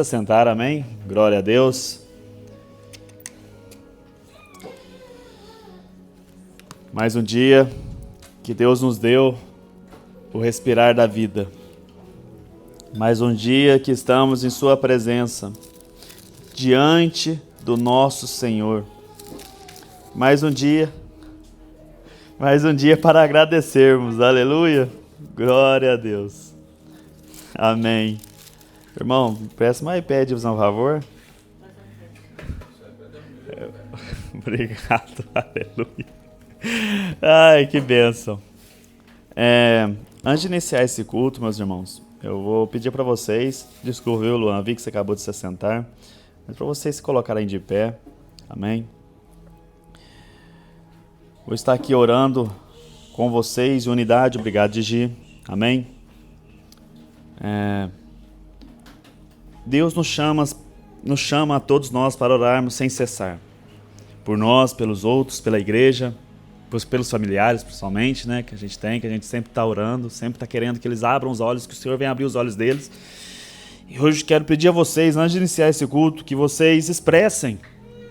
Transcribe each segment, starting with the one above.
Sentar, amém? Glória a Deus. Mais um dia que Deus nos deu o respirar da vida. Mais um dia que estamos em Sua presença, diante do nosso Senhor. Mais um dia para agradecermos, aleluia, glória a Deus, amém. Irmão, peço mais iPad, por favor. Obrigado, aleluia. Ai, que bênção. Antes de iniciar esse culto, meus irmãos, eu vou pedir para vocês, desculpa, viu, Luan, vi que você acabou de se sentar, mas para vocês se colocarem de pé, amém? Vou estar aqui orando com vocês em unidade, obrigado, Gigi, amém? Deus nos chama a todos nós para orarmos sem cessar. Por nós, pelos outros, pela igreja, pelos familiares principalmente, né, que a gente sempre está orando, sempre está querendo que eles abram os olhos, que o Senhor venha abrir os olhos deles. E hoje quero pedir a vocês, antes de iniciar esse culto, que vocês expressem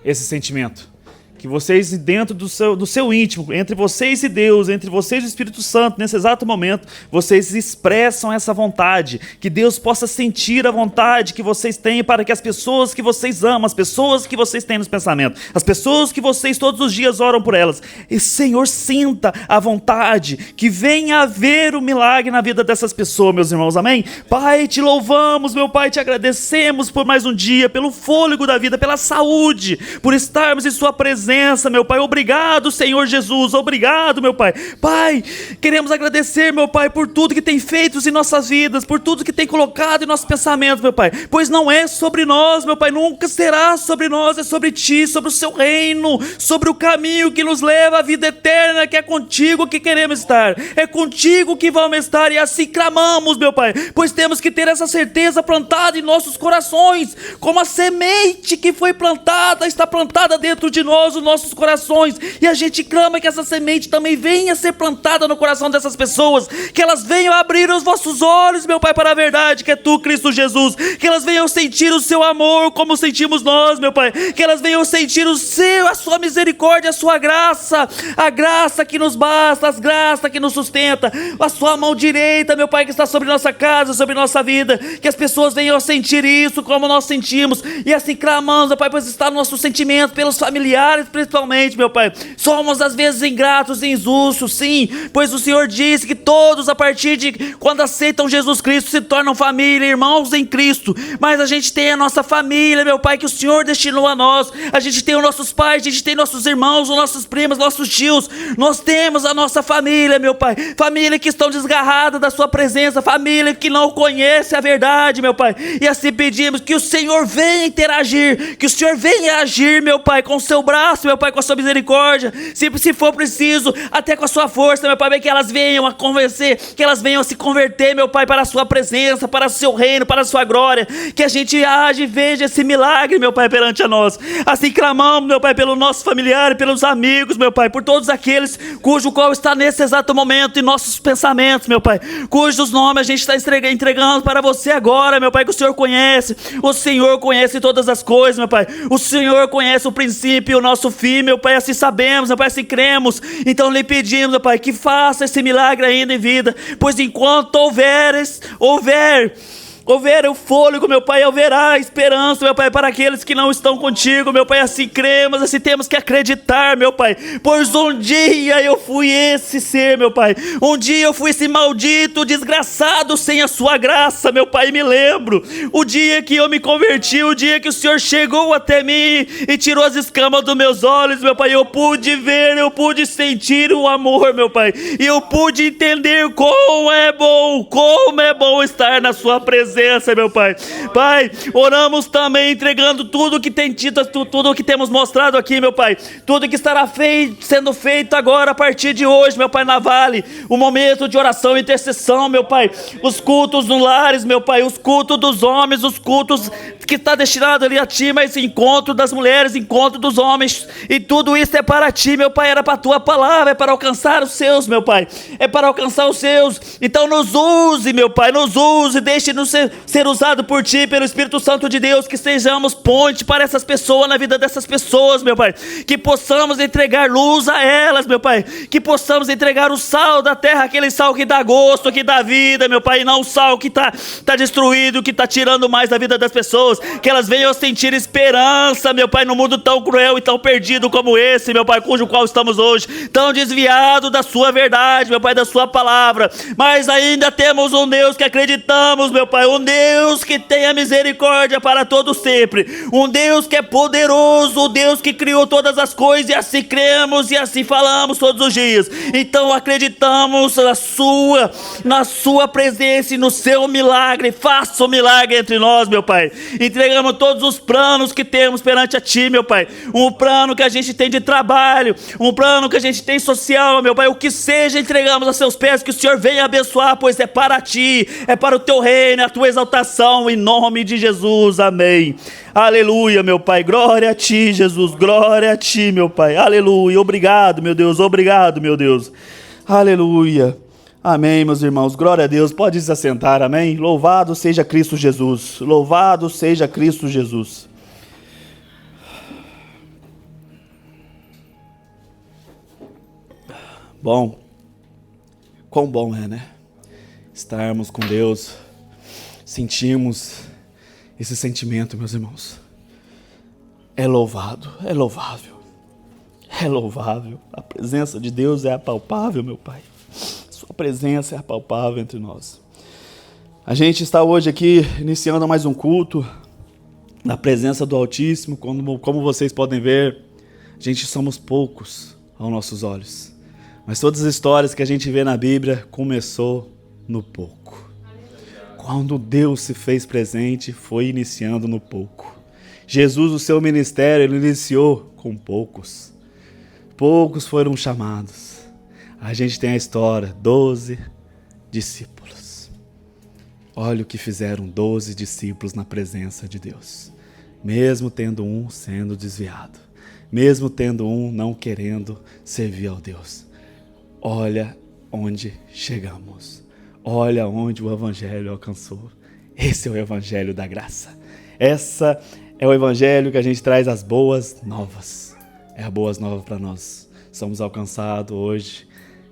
esse sentimento. Que vocês, dentro do seu íntimo, entre vocês e Deus, entre vocês e o Espírito Santo, nesse exato momento, vocês expressam essa vontade, que Deus possa sentir a vontade que vocês têm para que as pessoas que vocês amam, as pessoas que vocês têm nos pensamentos, as pessoas que vocês todos os dias oram por elas, e Senhor, sinta a vontade, que venha haver o milagre na vida dessas pessoas, meus irmãos, amém? Pai, te louvamos, meu Pai, te agradecemos por mais um dia, pelo fôlego da vida, pela saúde, por estarmos em Sua presença, meu Pai, obrigado, Senhor Jesus, obrigado, meu Pai. Pai, queremos agradecer, meu Pai, por tudo que tem feito em nossas vidas, por tudo que tem colocado em nossos pensamentos, meu Pai, pois não é sobre nós, meu Pai, nunca será sobre nós, é sobre Ti, sobre o Seu reino, sobre o caminho que nos leva à vida eterna, que é contigo que queremos estar, é contigo que vamos estar, e assim clamamos, meu Pai, pois temos que ter essa certeza plantada em nossos corações, como a semente que foi plantada, está plantada dentro de nós, os nossos corações, e a gente clama que essa semente também venha ser plantada no coração dessas pessoas, que elas venham abrir os vossos olhos, meu Pai, para a verdade que é Tu, Cristo Jesus, que elas venham sentir o Seu amor como sentimos nós, meu Pai, que elas venham sentir a Sua misericórdia, a Sua graça, a graça que nos basta, a graça que nos sustenta, a Sua mão direita, meu Pai, que está sobre nossa casa, sobre nossa vida, que as pessoas venham a sentir isso como nós sentimos, e assim clamamos, meu Pai, pois está no nosso sentimento pelos familiares, principalmente, meu Pai, somos às vezes ingratos e injustos, sim, pois o Senhor disse que todos, a partir de quando aceitam Jesus Cristo, se tornam família, irmãos em Cristo, mas a gente tem a nossa família, meu Pai, que o Senhor destinou a nós, a gente tem os nossos pais, a gente tem nossos irmãos, os nossos primos, nossos tios, nós temos a nossa família, meu Pai, família que estão desgarradas da Sua presença, família que não conhece a verdade, meu Pai, e assim pedimos que o Senhor venha interagir, que o Senhor venha agir, meu Pai, com o Seu braço, meu Pai, com a Sua misericórdia, se for preciso, até com a Sua força, meu Pai, que elas venham a convencer, que elas venham a se converter, meu Pai, para a Sua presença, para o Seu reino, para a Sua glória, que a gente age e veja esse milagre, meu Pai, perante a nós. Assim clamamos, meu Pai, pelo nosso familiar, pelos amigos, meu Pai, por todos aqueles cujo qual está nesse exato momento em nossos pensamentos, meu Pai, cujos nomes a gente está entregando para Você agora, meu Pai, que o Senhor conhece todas as coisas, meu Pai, o Senhor conhece o princípio, o nosso fim, meu Pai, assim sabemos, meu Pai, assim cremos, então lhe pedimos, meu Pai, que faça esse milagre ainda em vida, pois enquanto houver o fôlego, meu Pai, haverá esperança, meu Pai, para aqueles que não estão contigo, meu Pai, assim cremos, assim temos que acreditar, meu Pai, pois um dia eu fui esse ser, meu Pai, um dia eu fui esse maldito, desgraçado, sem a Sua graça, meu Pai, me lembro, o dia que eu me converti, o dia que o Senhor chegou até mim e tirou as escamas dos meus olhos, meu Pai, eu pude ver, eu pude sentir o amor, meu Pai, e eu pude entender como é bom estar na Sua presença, meu Pai. Pai, oramos também entregando tudo que tem tido, tudo que temos mostrado aqui, meu Pai, tudo que estará sendo feito agora a partir de hoje, meu Pai, na Vale, o momento de oração e intercessão, meu Pai, os cultos no lares, meu Pai, os cultos dos homens, os cultos que está destinado ali a Ti, mas encontro das mulheres, encontro dos homens, e tudo isso é para Ti, meu Pai, era para a Tua palavra, é para alcançar os seus, meu Pai, é para alcançar os seus. Então nos use, meu Pai, nos use, deixe-nos ser usado por Ti, pelo Espírito Santo de Deus, que sejamos ponte para essas pessoas, na vida dessas pessoas, meu Pai, que possamos entregar luz a elas, meu Pai, que possamos entregar o sal da terra, aquele sal que dá gosto, que dá vida, meu Pai, e não o sal que está destruído, que está tirando mais da vida das pessoas, que elas venham sentir esperança, meu Pai, no mundo tão cruel e tão perdido como esse, meu Pai, cujo qual estamos hoje, tão desviado da Sua verdade, meu Pai, da Sua palavra, mas ainda temos um Deus que acreditamos, meu Pai, um Deus que tem a misericórdia para todo sempre, um Deus que é poderoso, um Deus que criou todas as coisas, e assim cremos e assim falamos todos os dias. Então acreditamos na sua presença e no Seu milagre. Faça um milagre entre nós, meu Pai. Entregamos todos os planos que temos perante a Ti, meu Pai, um plano que a gente tem de trabalho, um plano que a gente tem social, meu Pai, o que seja, entregamos a Seus pés, que o Senhor venha abençoar, pois é para Ti, é para o Teu reino, a Tua exaltação, em nome de Jesus, amém. Aleluia, meu Pai, glória a Ti, Jesus, glória a Ti, meu Pai, aleluia, obrigado, meu Deus, obrigado, meu Deus, aleluia, amém, meus irmãos, glória a Deus, pode se assentar, amém, louvado seja Cristo Jesus, louvado seja Cristo Jesus. Bom, quão bom é, né, estarmos com Deus, sentimos esse sentimento, meus irmãos, é louvado, é louvável, a presença de Deus é apalpável, meu Pai, Sua presença é apalpável entre nós. A gente está hoje aqui iniciando mais um culto, na presença do Altíssimo, como vocês podem ver, somos poucos aos nossos olhos, mas todas as histórias que a gente vê na Bíblia começou no pouco. Quando Deus se fez presente, foi iniciando no pouco. Jesus, o seu ministério, ele iniciou com poucos. Poucos foram chamados. A gente tem a história, 12 discípulos. Olha o que fizeram 12 discípulos na presença de Deus. Mesmo tendo um sendo desviado. Mesmo tendo um não querendo servir ao Deus. Olha onde chegamos. Olha onde o Evangelho alcançou. Esse é o Evangelho da graça. Essa é o Evangelho que a gente traz as boas novas. É a boas novas para nós. Somos alcançados hoje.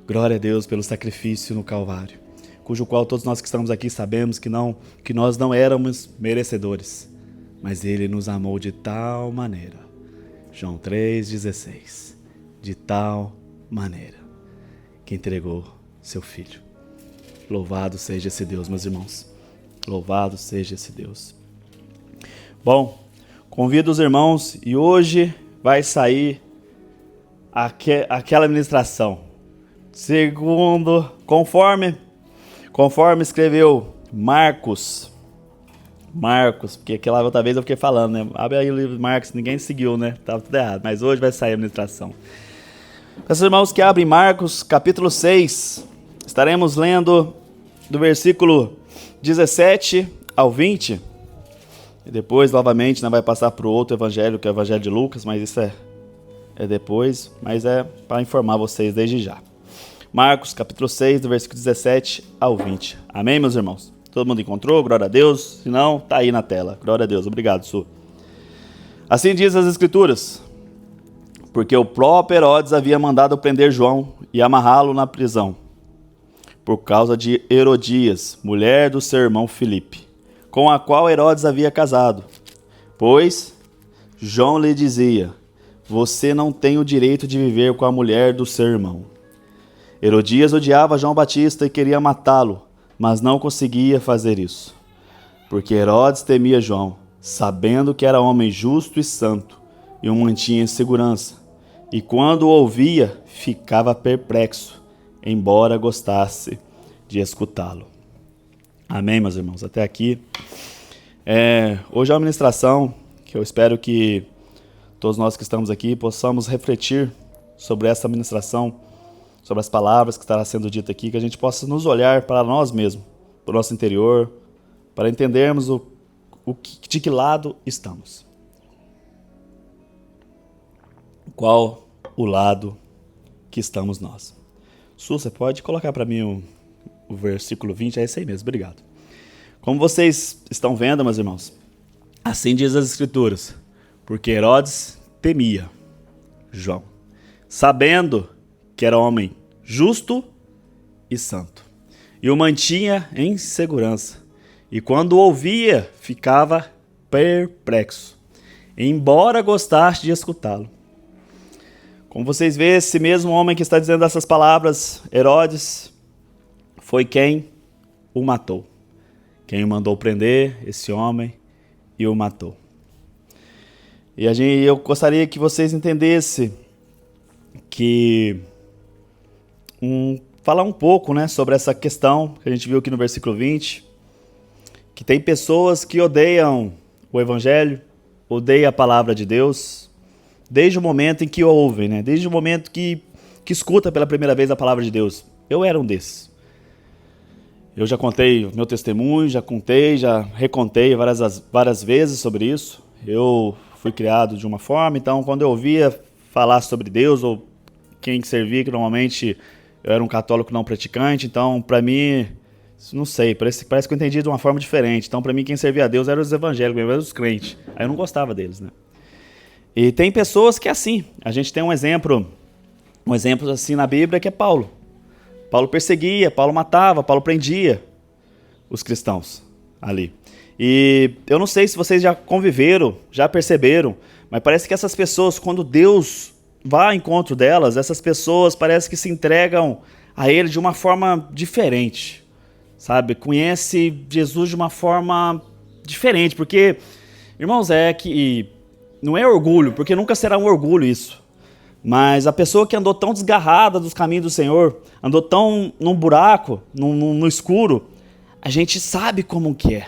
Glória a Deus pelo sacrifício no Calvário, cujo qual todos nós que estamos aqui sabemos que nós não éramos merecedores, mas Ele nos amou de tal maneira. João 3,16. De tal maneira que entregou seu Filho. Louvado seja esse Deus, meus irmãos. Louvado seja esse Deus. Bom, convido os irmãos e hoje vai sair aquela ministração. Conforme escreveu Marcos, porque aquela outra vez eu fiquei falando, né? Abre aí o livro de Marcos, ninguém seguiu, né? Tava tudo errado, mas hoje vai sair a ministração. Peço irmãos que abrem Marcos capítulo 6, estaremos lendo do versículo 17 ao 20, e depois novamente vai passar para o outro evangelho, que é o evangelho de Lucas, mas isso é depois, mas é para informar vocês desde já. Marcos capítulo 6, do versículo 17 ao 20. Amém, meus irmãos? Todo mundo encontrou? Glória a Deus. Se não, está aí na tela. Glória a Deus. Obrigado, Su. Assim diz as Escrituras. Porque o próprio Herodes havia mandado prender João e amarrá-lo na prisão, por causa de Herodias, mulher do seu irmão Filipe, com a qual Herodes havia casado. Pois João lhe dizia: você não tem o direito de viver com a mulher do seu irmão. Herodias odiava João Batista e queria matá-lo, mas não conseguia fazer isso, porque Herodes temia João, sabendo que era homem justo e santo, e o mantinha em segurança, e quando o ouvia, ficava perplexo, embora gostasse de escutá-lo. Amém, meus irmãos? Até aqui. Hoje é uma ministração que eu espero que todos nós que estamos aqui possamos refletir sobre essa ministração, sobre as palavras que estará sendo dita aqui, que a gente possa nos olhar para nós mesmos, para o nosso interior, para entendermos de que lado estamos. Qual o lado que estamos nós? Su, você pode colocar para mim o versículo 20? É esse aí mesmo, obrigado. Como vocês estão vendo, meus irmãos, assim diz as Escrituras, porque Herodes temia João, sabendo que era homem justo e santo, e o mantinha em segurança, e quando o ouvia, ficava perplexo, embora gostasse de escutá-lo. Como vocês veem, esse mesmo homem que está dizendo essas palavras, Herodes, foi quem o matou. Quem o mandou prender, esse homem, e o matou. E eu gostaria que vocês entendessem que falar um pouco, né, sobre essa questão que a gente viu aqui no versículo 20, que tem pessoas que odeiam o Evangelho, odeiam a palavra de Deus, desde o momento em que ouvem, né, desde o momento que escuta pela primeira vez a palavra de Deus. Eu era um desses. Eu já contei o meu testemunho, já recontei várias vezes sobre isso. Eu fui criado de uma forma, então quando eu ouvia falar sobre Deus, ou quem servia, que normalmente eu era um católico não praticante, então para mim, não sei, parece que eu entendi de uma forma diferente. Então para mim quem servia a Deus eram os evangélicos, eram os crentes. Aí eu não gostava deles, né? E tem pessoas que é assim. A gente tem um exemplo assim na Bíblia que é Paulo. Paulo perseguia, Paulo matava, Paulo prendia os cristãos ali. E eu não sei se vocês já conviveram, já perceberam, mas parece que essas pessoas, quando Deus vai ao encontro delas, essas pessoas parece que se entregam a Ele de uma forma diferente, sabe? Conhece Jesus de uma forma diferente, porque, irmãos, é que não é orgulho, porque nunca será um orgulho isso. Mas a pessoa que andou tão desgarrada dos caminhos do Senhor, andou tão num buraco, no escuro, a gente sabe como que é.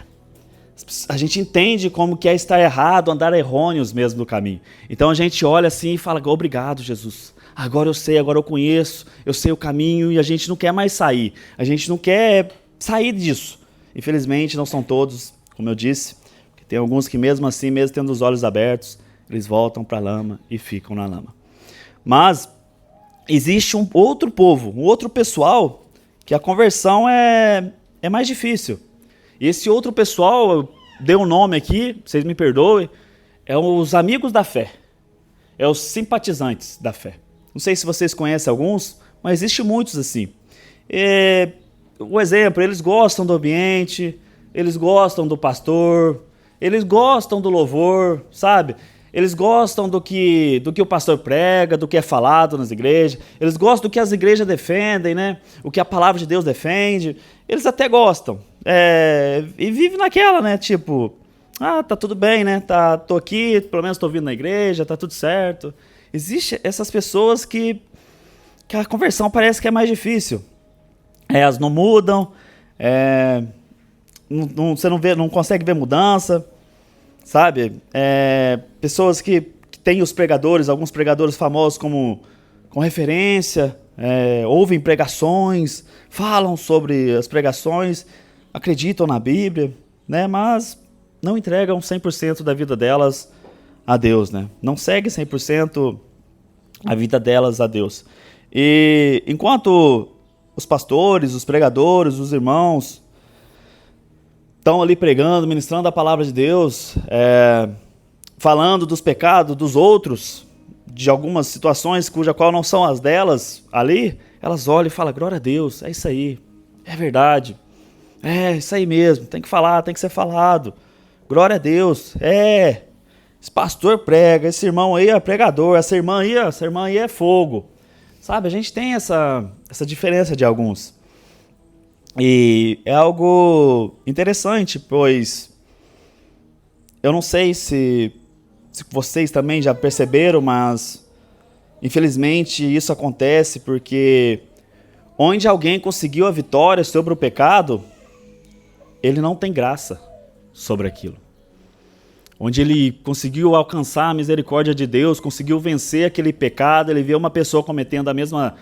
A gente entende como que é estar errado, andar errôneos mesmo no caminho. Então a gente olha assim e fala, obrigado, Jesus. Agora eu sei, agora eu conheço, eu sei o caminho, e a gente não quer mais sair. A gente não quer sair disso. Infelizmente não são todos, como eu disse. Tem alguns que mesmo assim, mesmo tendo os olhos abertos, eles voltam para a lama e ficam na lama. Mas existe um outro povo, um outro pessoal, que a conversão é mais difícil. E esse outro pessoal, eu dei um nome aqui, vocês me perdoem, é os amigos da fé. É os simpatizantes da fé. Não sei se vocês conhecem alguns, mas existem muitos assim. O exemplo, eles gostam do ambiente, eles gostam do pastor, eles gostam do louvor, sabe? Eles gostam do que o pastor prega, do que é falado nas igrejas. Eles gostam do que as igrejas defendem, né? O que a palavra de Deus defende. Eles até gostam. E vivem naquela, né? Tipo, tá tudo bem, né? Tô aqui, pelo menos tô vindo na igreja, tá tudo certo. Existem essas pessoas que a conversão parece que é mais difícil. Elas não mudam, você não consegue ver mudança. Sabe, pessoas que têm os pregadores, alguns pregadores famosos com referência, ouvem pregações, falam sobre as pregações, acreditam na Bíblia, né, mas não entregam 100% da vida delas a Deus, né? Não seguem 100% a vida delas a Deus. E enquanto os pastores, os pregadores, os irmãos estão ali pregando, ministrando a palavra de Deus, falando dos pecados dos outros, de algumas situações cuja qual não são as delas ali, elas olham e falam, glória a Deus, é isso aí, é verdade, é isso aí mesmo, tem que falar, tem que ser falado, glória a Deus, esse pastor prega, esse irmão aí é pregador, essa irmã aí é fogo, sabe, a gente tem essa diferença de alguns. E é algo interessante, pois eu não sei se vocês também já perceberam, mas infelizmente isso acontece porque onde alguém conseguiu a vitória sobre o pecado, ele não tem graça sobre aquilo. Onde ele conseguiu alcançar a misericórdia de Deus, conseguiu vencer aquele pecado, ele vê uma pessoa cometendo a mesma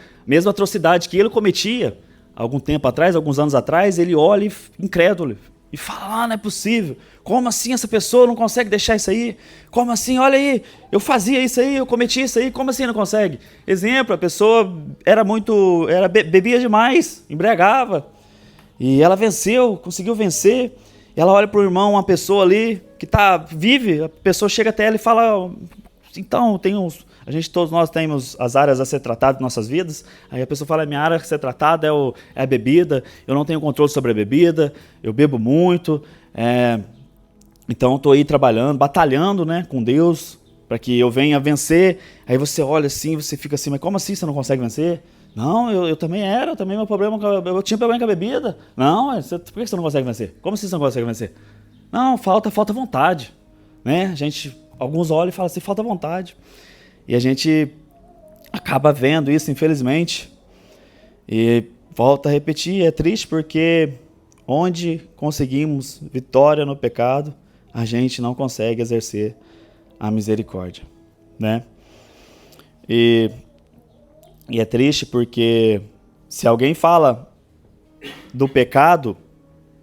atrocidade que ele cometia, algum tempo atrás, alguns anos atrás, ele olha incrédulo E fala, não é possível. Como assim essa pessoa não consegue deixar isso aí? Como assim? Olha aí, eu fazia isso aí, eu cometia isso aí, como assim não consegue? Exemplo, a pessoa bebia demais, embriagava. E ela venceu, conseguiu vencer. Ela olha para o irmão, uma pessoa ali que vive, a pessoa chega até ela e fala, então, todos nós temos as áreas a ser tratadas em nossas vidas. Aí a pessoa fala, minha área a ser tratada é a bebida, eu não tenho controle sobre a bebida, eu bebo muito, então estou aí trabalhando, batalhando, né, com Deus, para que eu venha vencer. Aí você olha assim, você fica assim, mas como assim você não consegue vencer? Não, eu também meu problema, eu tinha problema com a bebida. Não, por que você não consegue vencer? Como assim você não consegue vencer? Não, falta vontade, né? Alguns olham e falam assim, falta vontade. E a gente acaba vendo isso, infelizmente. E volta a repetir, é triste porque onde conseguimos vitória no pecado, a gente não consegue exercer a misericórdia, né? E é triste porque se alguém fala do pecado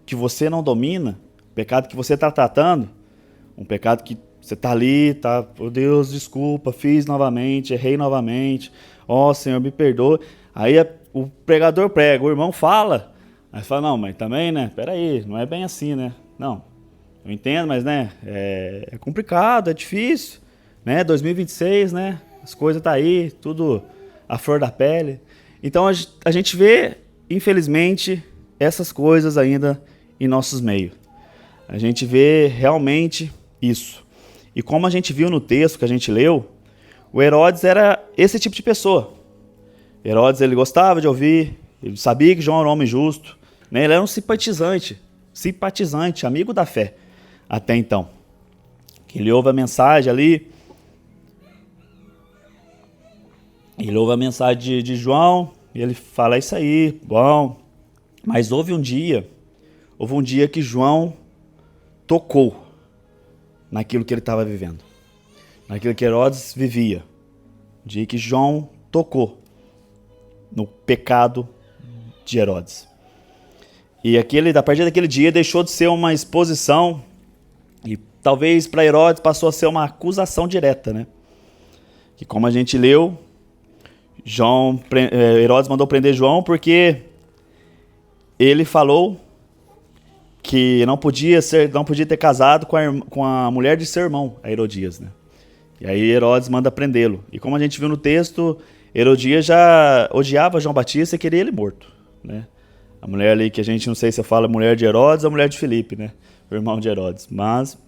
que você não domina, pecado que você está tratando, um pecado que você está ali, oh Deus, desculpa, fiz novamente, errei novamente, Senhor, me perdoa. Aí o pregador prega, o irmão fala, aí fala, não, mas também, né, peraí, não é bem assim, né? Não, eu entendo, mas, né, é complicado, é difícil, né, 2026, né, as coisas tá aí, tudo a flor da pele. Então a gente vê, infelizmente, essas coisas ainda em nossos meios. A gente vê realmente isso. E como a gente viu no texto que a gente leu, o Herodes era esse tipo de pessoa. Herodes, ele gostava de ouvir, ele sabia que João era um homem justo, né? Ele era um simpatizante, amigo da fé, até então. Ele ouve a mensagem ali, ele ouve a mensagem de João, e ele fala, isso aí, bom. Mas houve um dia que João tocou naquilo que ele estava vivendo, naquilo que Herodes vivia. Um dia que João tocou no pecado de Herodes. E a partir daquele dia deixou de ser uma exposição e talvez para Herodes passou a ser uma acusação direta, né? Que como a gente leu, Herodes mandou prender João porque ele falou que não podia ter casado com a mulher de seu irmão, a Herodias, né? E aí Herodes manda prendê-lo. E como a gente viu no texto, Herodias já odiava João Batista e queria ele morto, né? A mulher ali que a gente não sei se fala mulher de Herodes ou mulher de Filipe, né? O irmão de Herodes. Mas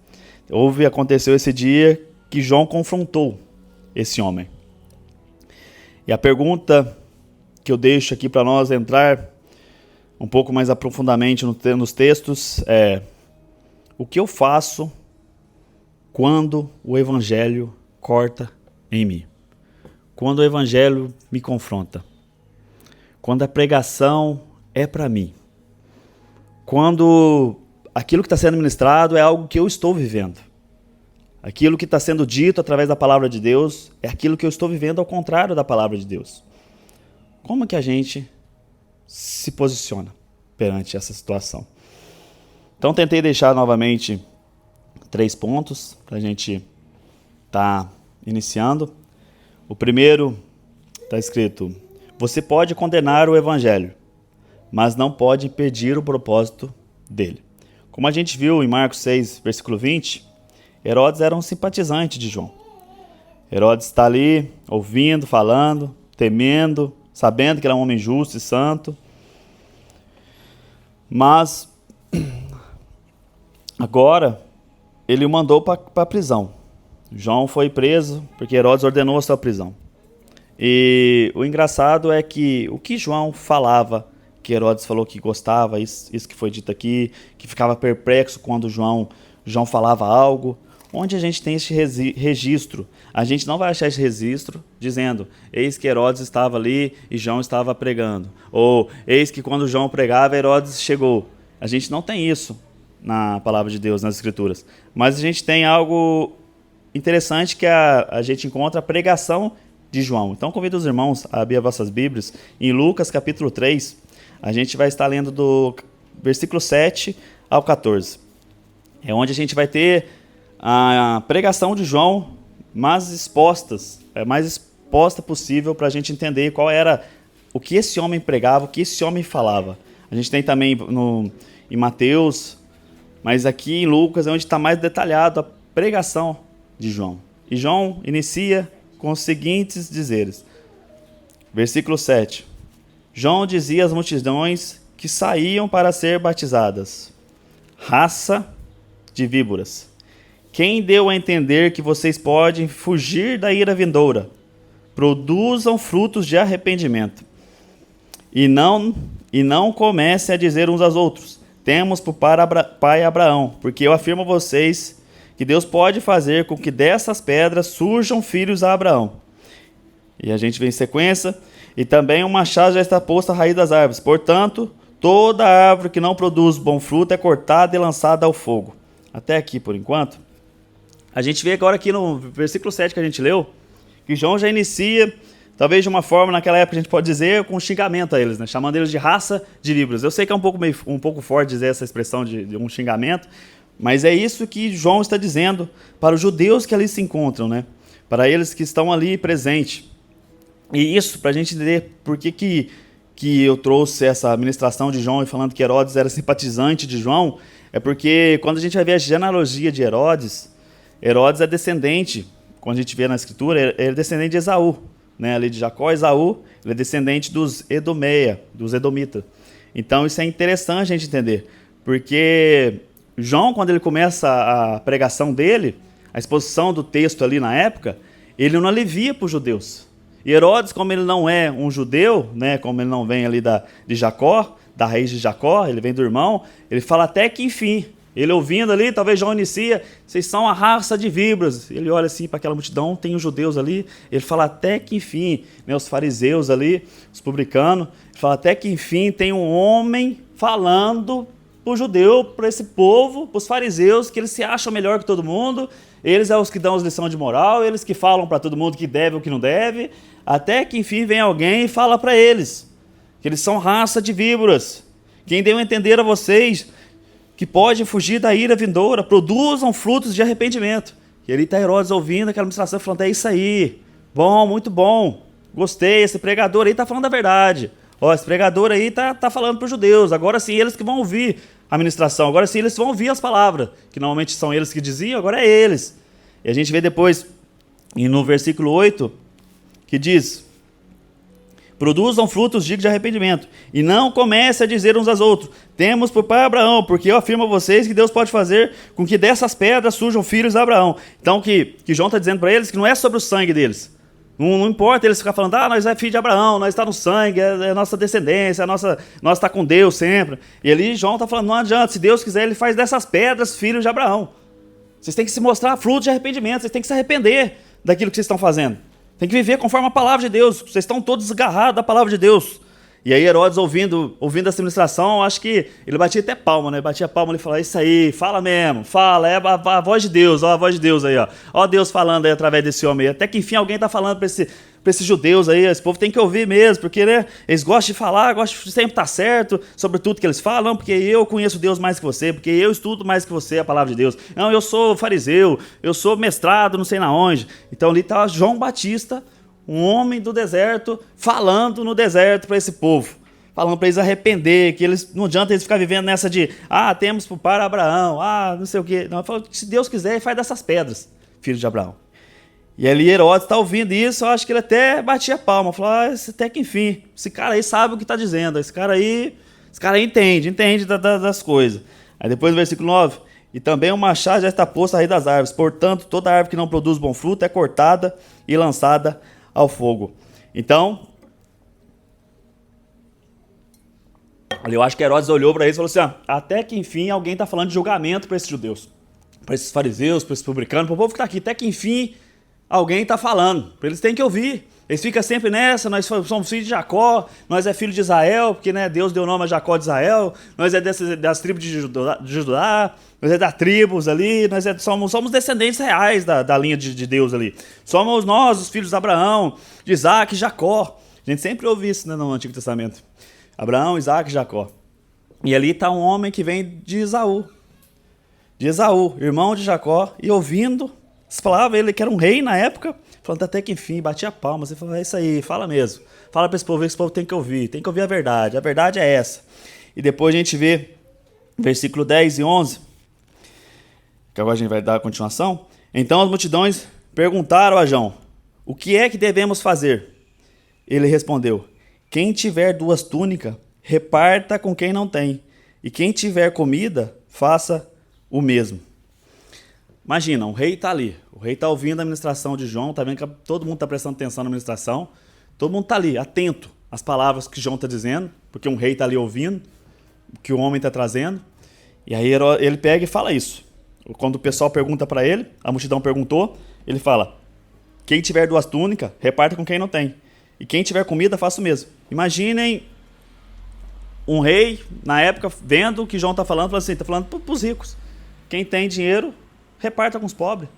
aconteceu esse dia que João confrontou esse homem. E a pergunta que eu deixo aqui para nós entrar um pouco mais aprofundadamente nos textos é: o que eu faço quando o evangelho corta em mim? Quando o evangelho me confronta? Quando a pregação é para mim? Quando aquilo que está sendo ministrado é algo que eu estou vivendo? Aquilo que está sendo dito através da palavra de Deus é aquilo que eu estou vivendo ao contrário da palavra de Deus? Como que a gente se posiciona perante essa situação? Então tentei deixar novamente 3 pontos para a gente estar iniciando. O primeiro está escrito: você pode condenar o evangelho, mas não pode impedir o propósito dele. Como a gente viu em Marcos 6, versículo 20, Herodes era um simpatizante de João. Herodes está ali ouvindo, falando, temendo, sabendo que ele é um homem justo e santo. Mas agora ele o mandou para a prisão. João foi preso porque Herodes ordenou a sua prisão. E o engraçado é que o que João falava, que Herodes falou que gostava, isso que foi dito aqui, que ficava perplexo quando João falava algo. Onde a gente tem esse registro? A gente não vai achar esse registro dizendo: eis que Herodes estava ali e João estava pregando. Ou eis que quando João pregava, Herodes chegou. A gente não tem isso na palavra de Deus, nas escrituras. Mas a gente tem algo interessante que a gente encontra a pregação de João. Então convido os irmãos a abrir as vossas Bíblias em Lucas capítulo 3. A gente vai estar lendo do versículo 7 ao 14. É onde a gente vai ter a pregação de João mais exposta possível para a gente entender qual era o que esse homem pregava, o que esse homem falava. A gente tem também em Mateus, mas aqui em Lucas é onde está mais detalhado a pregação de João. E João inicia com os seguintes dizeres. Versículo 7. João dizia às multidões que saíam para ser batizadas: raça de víboras, quem deu a entender que vocês podem fugir da ira vindoura? Produzam frutos de arrependimento. E não comecem a dizer uns aos outros: temos por pai Abraão, porque eu afirmo a vocês que Deus pode fazer com que dessas pedras surjam filhos a Abraão. E a gente vem em sequência. E também um machado já está posto à raiz das árvores. Portanto, toda árvore que não produz bom fruto é cortada e lançada ao fogo. Até aqui, por enquanto. A gente vê agora aqui no versículo 7 que a gente leu, que João já inicia, talvez de uma forma, naquela época a gente pode dizer, com um xingamento a eles, né? Chamando eles de raça de víboras. Eu sei que é um pouco forte dizer essa expressão de um xingamento, mas é isso que João está dizendo para os judeus que ali se encontram, né? Para eles que estão ali presentes. E isso, para a gente entender por que eu trouxe essa ministração de João e falando que Herodes era simpatizante de João, é porque quando a gente vai ver a genealogia de Herodes, Herodes é descendente, quando a gente vê na escritura, ele é descendente de Esaú, né? Ali de Jacó, Esaú, ele é descendente dos Edomitas. Então isso é interessante a gente entender, porque João, quando ele começa a pregação dele, a exposição do texto ali na época, ele não alivia para os judeus. E Herodes, como ele não é um judeu, né, como ele não vem ali de Jacó, da raiz de Jacó, ele vem do irmão, ele fala até que enfim, ele ouvindo ali, talvez João inicia, vocês são a raça de víboras. Ele olha assim para aquela multidão, tem os judeus ali, ele fala até que enfim, né, os fariseus ali, os publicanos, ele fala até que enfim tem um homem falando para o judeu, para esse povo, para os fariseus, que eles se acham melhor que todo mundo, eles são os que dão as lições de moral, eles que falam para todo mundo que deve ou que não deve, até que enfim vem alguém e fala para eles que eles são raça de víboras. Quem deu a entender a vocês que pode fugir da ira vindoura, produzam frutos de arrependimento. E ali está Herodes ouvindo aquela ministração falando: é isso aí, bom, muito bom, gostei, esse pregador aí está falando a verdade. Ó, esse pregador aí tá falando para os judeus, agora sim eles que vão ouvir a ministração, agora sim eles vão ouvir as palavras, que normalmente são eles que diziam, agora é eles. E a gente vê depois, e no versículo 8, que diz: produzam frutos dignos de arrependimento, e não comece a dizer uns aos outros: temos por pai Abraão, porque eu afirmo a vocês que Deus pode fazer com que dessas pedras surjam filhos de Abraão. Então, que João está dizendo para eles que não é sobre o sangue deles. Não importa eles ficarem falando: nós é filho de Abraão, nós está no sangue, é nossa descendência, nós está com Deus sempre. E ali João está falando: não adianta, se Deus quiser, ele faz dessas pedras filhos de Abraão. Vocês têm que se mostrar fruto de arrependimento, vocês têm que se arrepender daquilo que vocês estão fazendo. Tem que viver conforme a palavra de Deus, vocês estão todos desgarrados da palavra de Deus. E aí Herodes, ouvindo essa ministração, acho que ele batia até palma, né? Batia palma e falava: isso aí, fala mesmo, fala, é a voz de Deus, ó, a voz de Deus aí, ó. Ó Deus falando aí através desse homem aí. Até que enfim alguém está falando para esses judeus aí, esse povo tem que ouvir mesmo, porque, né, eles gostam de falar, gostam de sempre estar certo sobre tudo que eles falam, porque eu conheço Deus mais que você, porque eu estudo mais que você a palavra de Deus. Não, eu sou fariseu, eu sou mestrado, não sei na onde. Então ali está João Batista, um homem do deserto, falando no deserto para esse povo, falando para eles arrepender, que eles não adianta eles ficar vivendo nessa de: temos por pai Abraão, não sei o quê. Não, ele falou: se Deus quiser, ele faz dessas pedras, filho de Abraão. E ali Herodes está ouvindo isso, eu acho que ele até batia a palma, falou: até que enfim, esse cara aí sabe o que está dizendo, esse cara aí entende das coisas. Aí depois no versículo 9: e também o machado já está posto à raiz das árvores, portanto toda árvore que não produz bom fruto é cortada e lançada ao fogo. Então, ali eu acho que Herodes olhou para eles e falou assim: até que enfim alguém está falando de julgamento para esses judeus, para esses fariseus, para esses publicanos, para o povo que está aqui, até que enfim alguém está falando, eles têm que ouvir. Eles ficam sempre nessa: nós somos filhos de Jacó, nós é filho de Israel, porque, né, Deus deu nome a Jacó de Israel, nós é das tribos de Judá, nós é das tribos ali, somos descendentes reais da linha de Deus ali. Somos nós, os filhos de Abraão, de Isaac e Jacó. A gente sempre ouve isso, né, no Antigo Testamento. Abraão, Isaac e Jacó. E ali está um homem que vem de Esaú, irmão de Jacó, e ouvindo as palavras, ele que era um rei na época, falando até que enfim, batia palmas, e falou, é isso aí, fala mesmo, fala para esse povo tem que ouvir a verdade é essa. E depois a gente vê versículo 10 e 11, que agora a gente vai dar a continuação. Então as multidões perguntaram a João, o que é que devemos fazer? Ele respondeu, quem tiver 2 túnicas, reparta com quem não tem, e quem tiver comida, faça o mesmo. Imagina, o rei está ali, o rei está ouvindo a ministração de João, está vendo que todo mundo está prestando atenção na ministração, todo mundo está ali, atento às palavras que João está dizendo, porque um rei está ali ouvindo o que o homem está trazendo, e aí ele pega e fala isso. Quando o pessoal pergunta para ele, a multidão perguntou, ele fala, quem tiver 2 túnicas, reparta com quem não tem, e quem tiver comida, faça o mesmo. Imaginem um rei, na época, vendo o que João está falando assim, está falando para os ricos. Quem tem dinheiro, reparta com os pobres.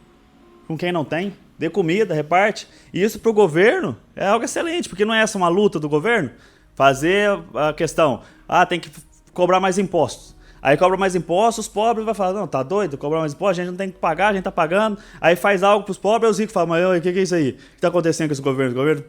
Com quem não tem, dê comida, reparte. E isso para o governo é algo excelente, porque não é essa uma luta do governo? Fazer a questão, tem que cobrar mais impostos. Aí cobra mais impostos, os pobres vão falar, não, tá doido? Cobrar mais impostos, a gente não tem que pagar, a gente tá pagando. Aí faz algo para os pobres, aí os ricos falam, mas o que é isso aí? O que está acontecendo com esse governo? O governo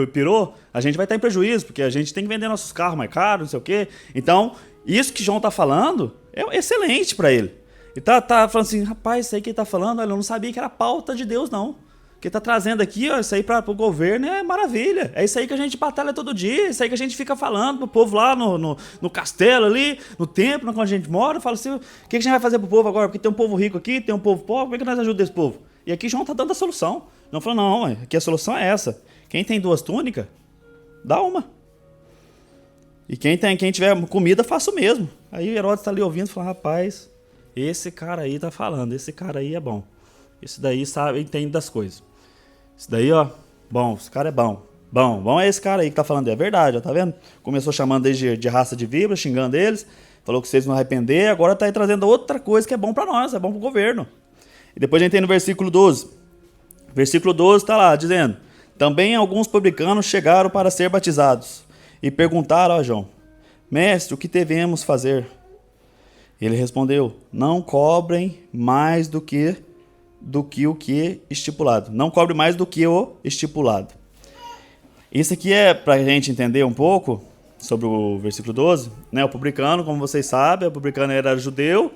pirou? A gente vai estar em prejuízo, porque a gente tem que vender nossos carros mais caros, não sei o quê. Então, isso que João está falando é excelente para ele. E tá falando assim, rapaz, isso aí que ele tá falando, olha, eu não sabia que era pauta de Deus, não. O que ele tá trazendo aqui, ó, isso aí para o governo é maravilha. É isso aí que a gente batalha todo dia, é isso aí que a gente fica falando pro povo lá no castelo ali, no templo, onde a gente mora. Fala assim, o que a gente vai fazer pro povo agora? Porque tem um povo rico aqui, tem um povo pobre, como é que nós ajudamos esse povo? E aqui João tá dando a solução. Não falou, não, aqui a solução é essa. Quem tem 2 túnicas, dá uma. E quem tiver comida, faça o mesmo. Aí Herodes tá ali ouvindo e fala, rapaz, esse cara aí tá falando, esse cara aí é bom. Esse daí sabe, entende das coisas. Esse daí, ó, bom, esse cara é bom. Bom é esse cara aí que tá falando, é verdade, ó, tá vendo? Começou chamando eles de raça de víbora, xingando eles, falou que vocês não arrepender, agora tá aí trazendo outra coisa que é bom pra nós, é bom pro governo. E depois a gente tem no versículo 12. Versículo 12 tá lá, dizendo, também alguns publicanos chegaram para ser batizados e perguntaram a João, mestre, o que devemos fazer? Ele respondeu, não cobrem mais do que o que estipulado. Não cobre mais do que o estipulado. Isso aqui é para a gente entender um pouco sobre o versículo 12. Né? O publicano, como vocês sabem, o publicano era judeu.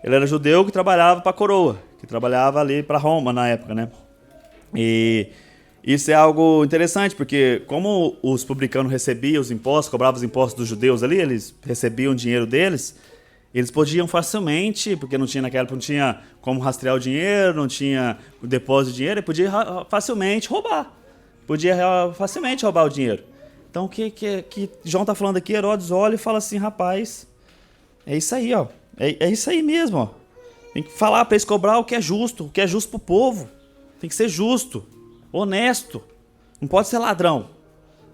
Ele era judeu que trabalhava para a coroa, que trabalhava ali para Roma na época. Né? E isso é algo interessante, porque como os publicanos recebiam os impostos, cobravam os impostos dos judeus ali, eles recebiam o dinheiro deles, eles podiam facilmente, porque não tinha como rastrear o dinheiro, não tinha o depósito de dinheiro, ele podia facilmente roubar. O dinheiro. Então o que João está falando aqui, Herodes olha e fala assim, rapaz, é isso aí, ó. É isso aí mesmo, ó. Tem que falar para eles cobrar o que é justo para o povo. Tem que ser justo, honesto. Não pode ser ladrão.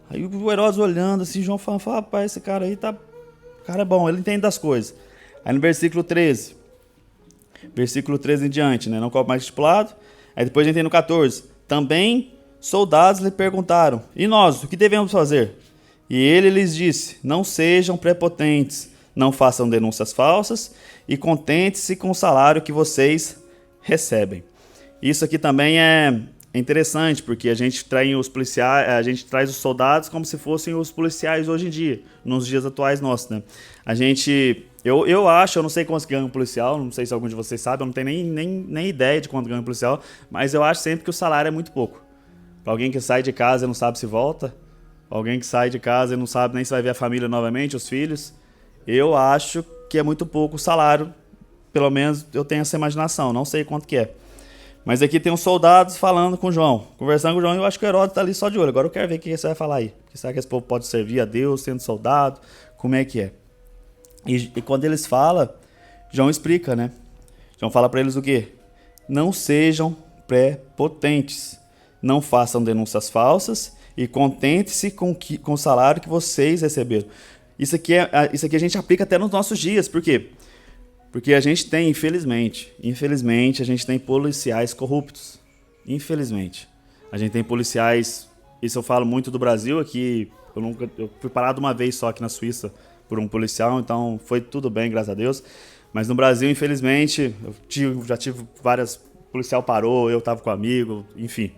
Aí o Herodes olhando assim, João fala, rapaz, esse cara aí tá... O cara é bom, ele entende das coisas. Aí no versículo 13 em diante, né? Não cobre mais estipulado. Aí depois a gente tem no 14. Também soldados lhe perguntaram, e nós, o que devemos fazer? E ele lhes disse, não sejam prepotentes, não façam denúncias falsas e contente-se com o salário que vocês recebem. Isso aqui também é interessante, porque a gente traz os soldados como se fossem os policiais hoje em dia, nos dias atuais nossos, né? Eu acho, eu não sei quanto ganha um policial, não sei se algum de vocês sabe, eu não tenho nem ideia de quanto ganha um policial, mas eu acho sempre que o salário é muito pouco. Para alguém que sai de casa e não sabe se volta, alguém que sai de casa e não sabe nem se vai ver a família novamente, os filhos, eu acho que é muito pouco o salário, pelo menos eu tenho essa imaginação, não sei quanto que é. Mas aqui tem uns soldados falando com o João, conversando com o João, e eu acho que o Herodes está ali só de olho. Agora eu quero ver o que você vai falar aí. Será que esse povo pode servir a Deus sendo soldado? Como é que é? E quando eles falam, João explica, né? João fala para eles o quê? Não sejam prepotentes, não façam denúncias falsas e contente-se com o salário que vocês receberam. Isso aqui a gente aplica até nos nossos dias, por quê? Porque a gente tem, infelizmente, a gente tem policiais corruptos. Infelizmente. A gente tem policiais, isso eu falo muito do Brasil aqui, eu fui parado uma vez só aqui na Suíça por um policial, então foi tudo bem, graças a Deus. Mas no Brasil, infelizmente, já tive várias... O policial parou, eu estava com um amigo, enfim.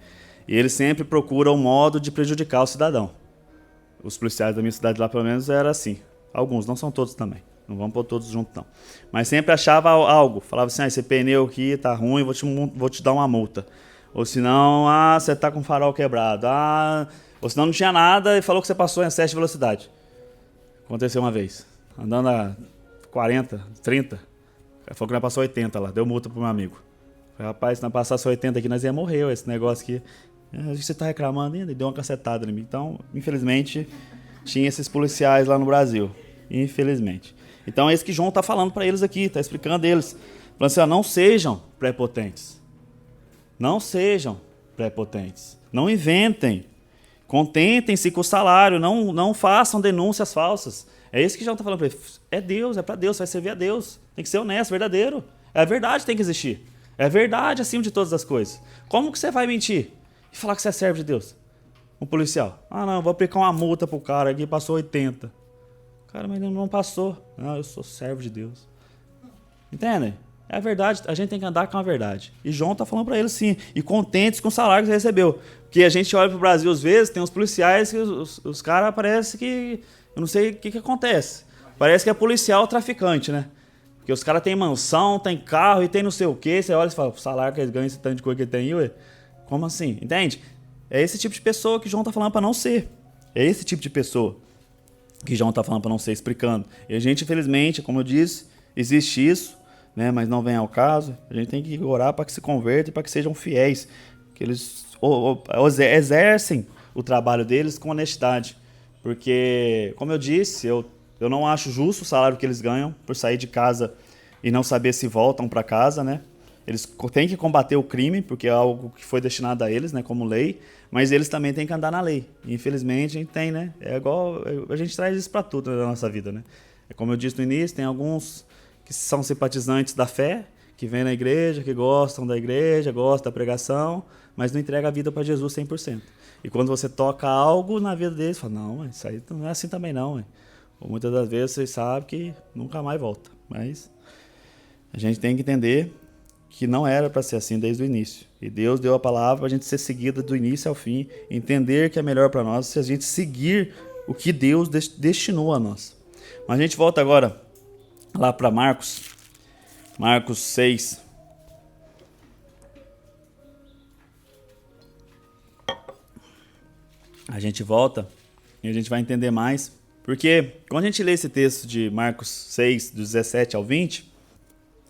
E eles sempre procuram um modo de prejudicar o cidadão. Os policiais da minha cidade lá, pelo menos, era assim. Alguns, não são todos também. Não vamos pôr todos juntos, não. Mas sempre achava algo. Falava assim, esse pneu aqui tá ruim, vou te dar uma multa. Ou senão, você tá com o farol quebrado. Ou senão não tinha nada e falou que você passou em excesso de velocidade. Aconteceu uma vez. Andando a 40, 30. Ele falou que nós passou 80 lá. Deu multa pro meu amigo. Falei, rapaz, se nós passasse 80 aqui, nós ia morrer. Esse negócio aqui. Você tá reclamando ainda? E deu uma cacetada em mim. Então, infelizmente, tinha esses policiais lá no Brasil. Infelizmente. Então é isso que João está falando para eles aqui, está explicando eles. Falando assim, não sejam prepotentes. Não sejam prepotentes. Não inventem. Contentem-se com o salário. Não façam denúncias falsas. É isso que João está falando para eles. É Deus, é para Deus, vai servir a Deus. Tem que ser honesto, verdadeiro. É a verdade que tem que existir. É a verdade acima de todas as coisas. Como que você vai mentir e falar que você é servo de Deus? Um policial. Não, vou aplicar uma multa pro cara aqui, passou 80. Cara, mas ele não passou. Não, eu sou servo de Deus. Entendem? É a verdade, a gente tem que andar com a verdade. E João está falando para eles sim. E contentes com o salário que você recebeu. Porque a gente olha para o Brasil às vezes, tem uns policiais que os caras parece que... Eu não sei o que acontece. Parece que é policial traficante, né? Porque os caras têm mansão, tem carro e tem não sei o quê. Você olha e fala, o salário que eles ganham, esse tanto de coisa que ele tem aí, ué. Como assim? Entende? É esse tipo de pessoa que João está falando para não ser. É esse tipo de pessoa que João está falando para não ser, explicando. E a gente, infelizmente, como eu disse, existe isso, né, mas não vem ao caso. A gente tem que orar para que se convertam e para que sejam fiéis, que eles exercem o trabalho deles com honestidade. Porque, como eu disse, eu não acho justo o salário que eles ganham por sair de casa e não saber se voltam para casa, né? Eles têm que combater o crime, porque é algo que foi destinado a eles, né, como lei, mas eles também têm que andar na lei. E, infelizmente, a gente tem, né? É igual, a gente traz isso para tudo na nossa vida, né? É como eu disse no início, tem alguns que são simpatizantes da fé, que vêm na igreja, que gostam da igreja, gostam da pregação, mas não entregam a vida para Jesus 100%. E quando você toca algo na vida deles, fala, não, isso aí não é assim também não. Ou muitas das vezes vocês sabem que nunca mais volta. Mas a gente tem que entender que não era para ser assim desde o início. E Deus deu a palavra para a gente ser seguida do início ao fim, entender que é melhor para nós se a gente seguir o que Deus destinou a nós. Mas a gente volta agora lá para Marcos 6. A gente volta e a gente vai entender mais, porque quando a gente lê esse texto de Marcos 6, do 17 ao 20,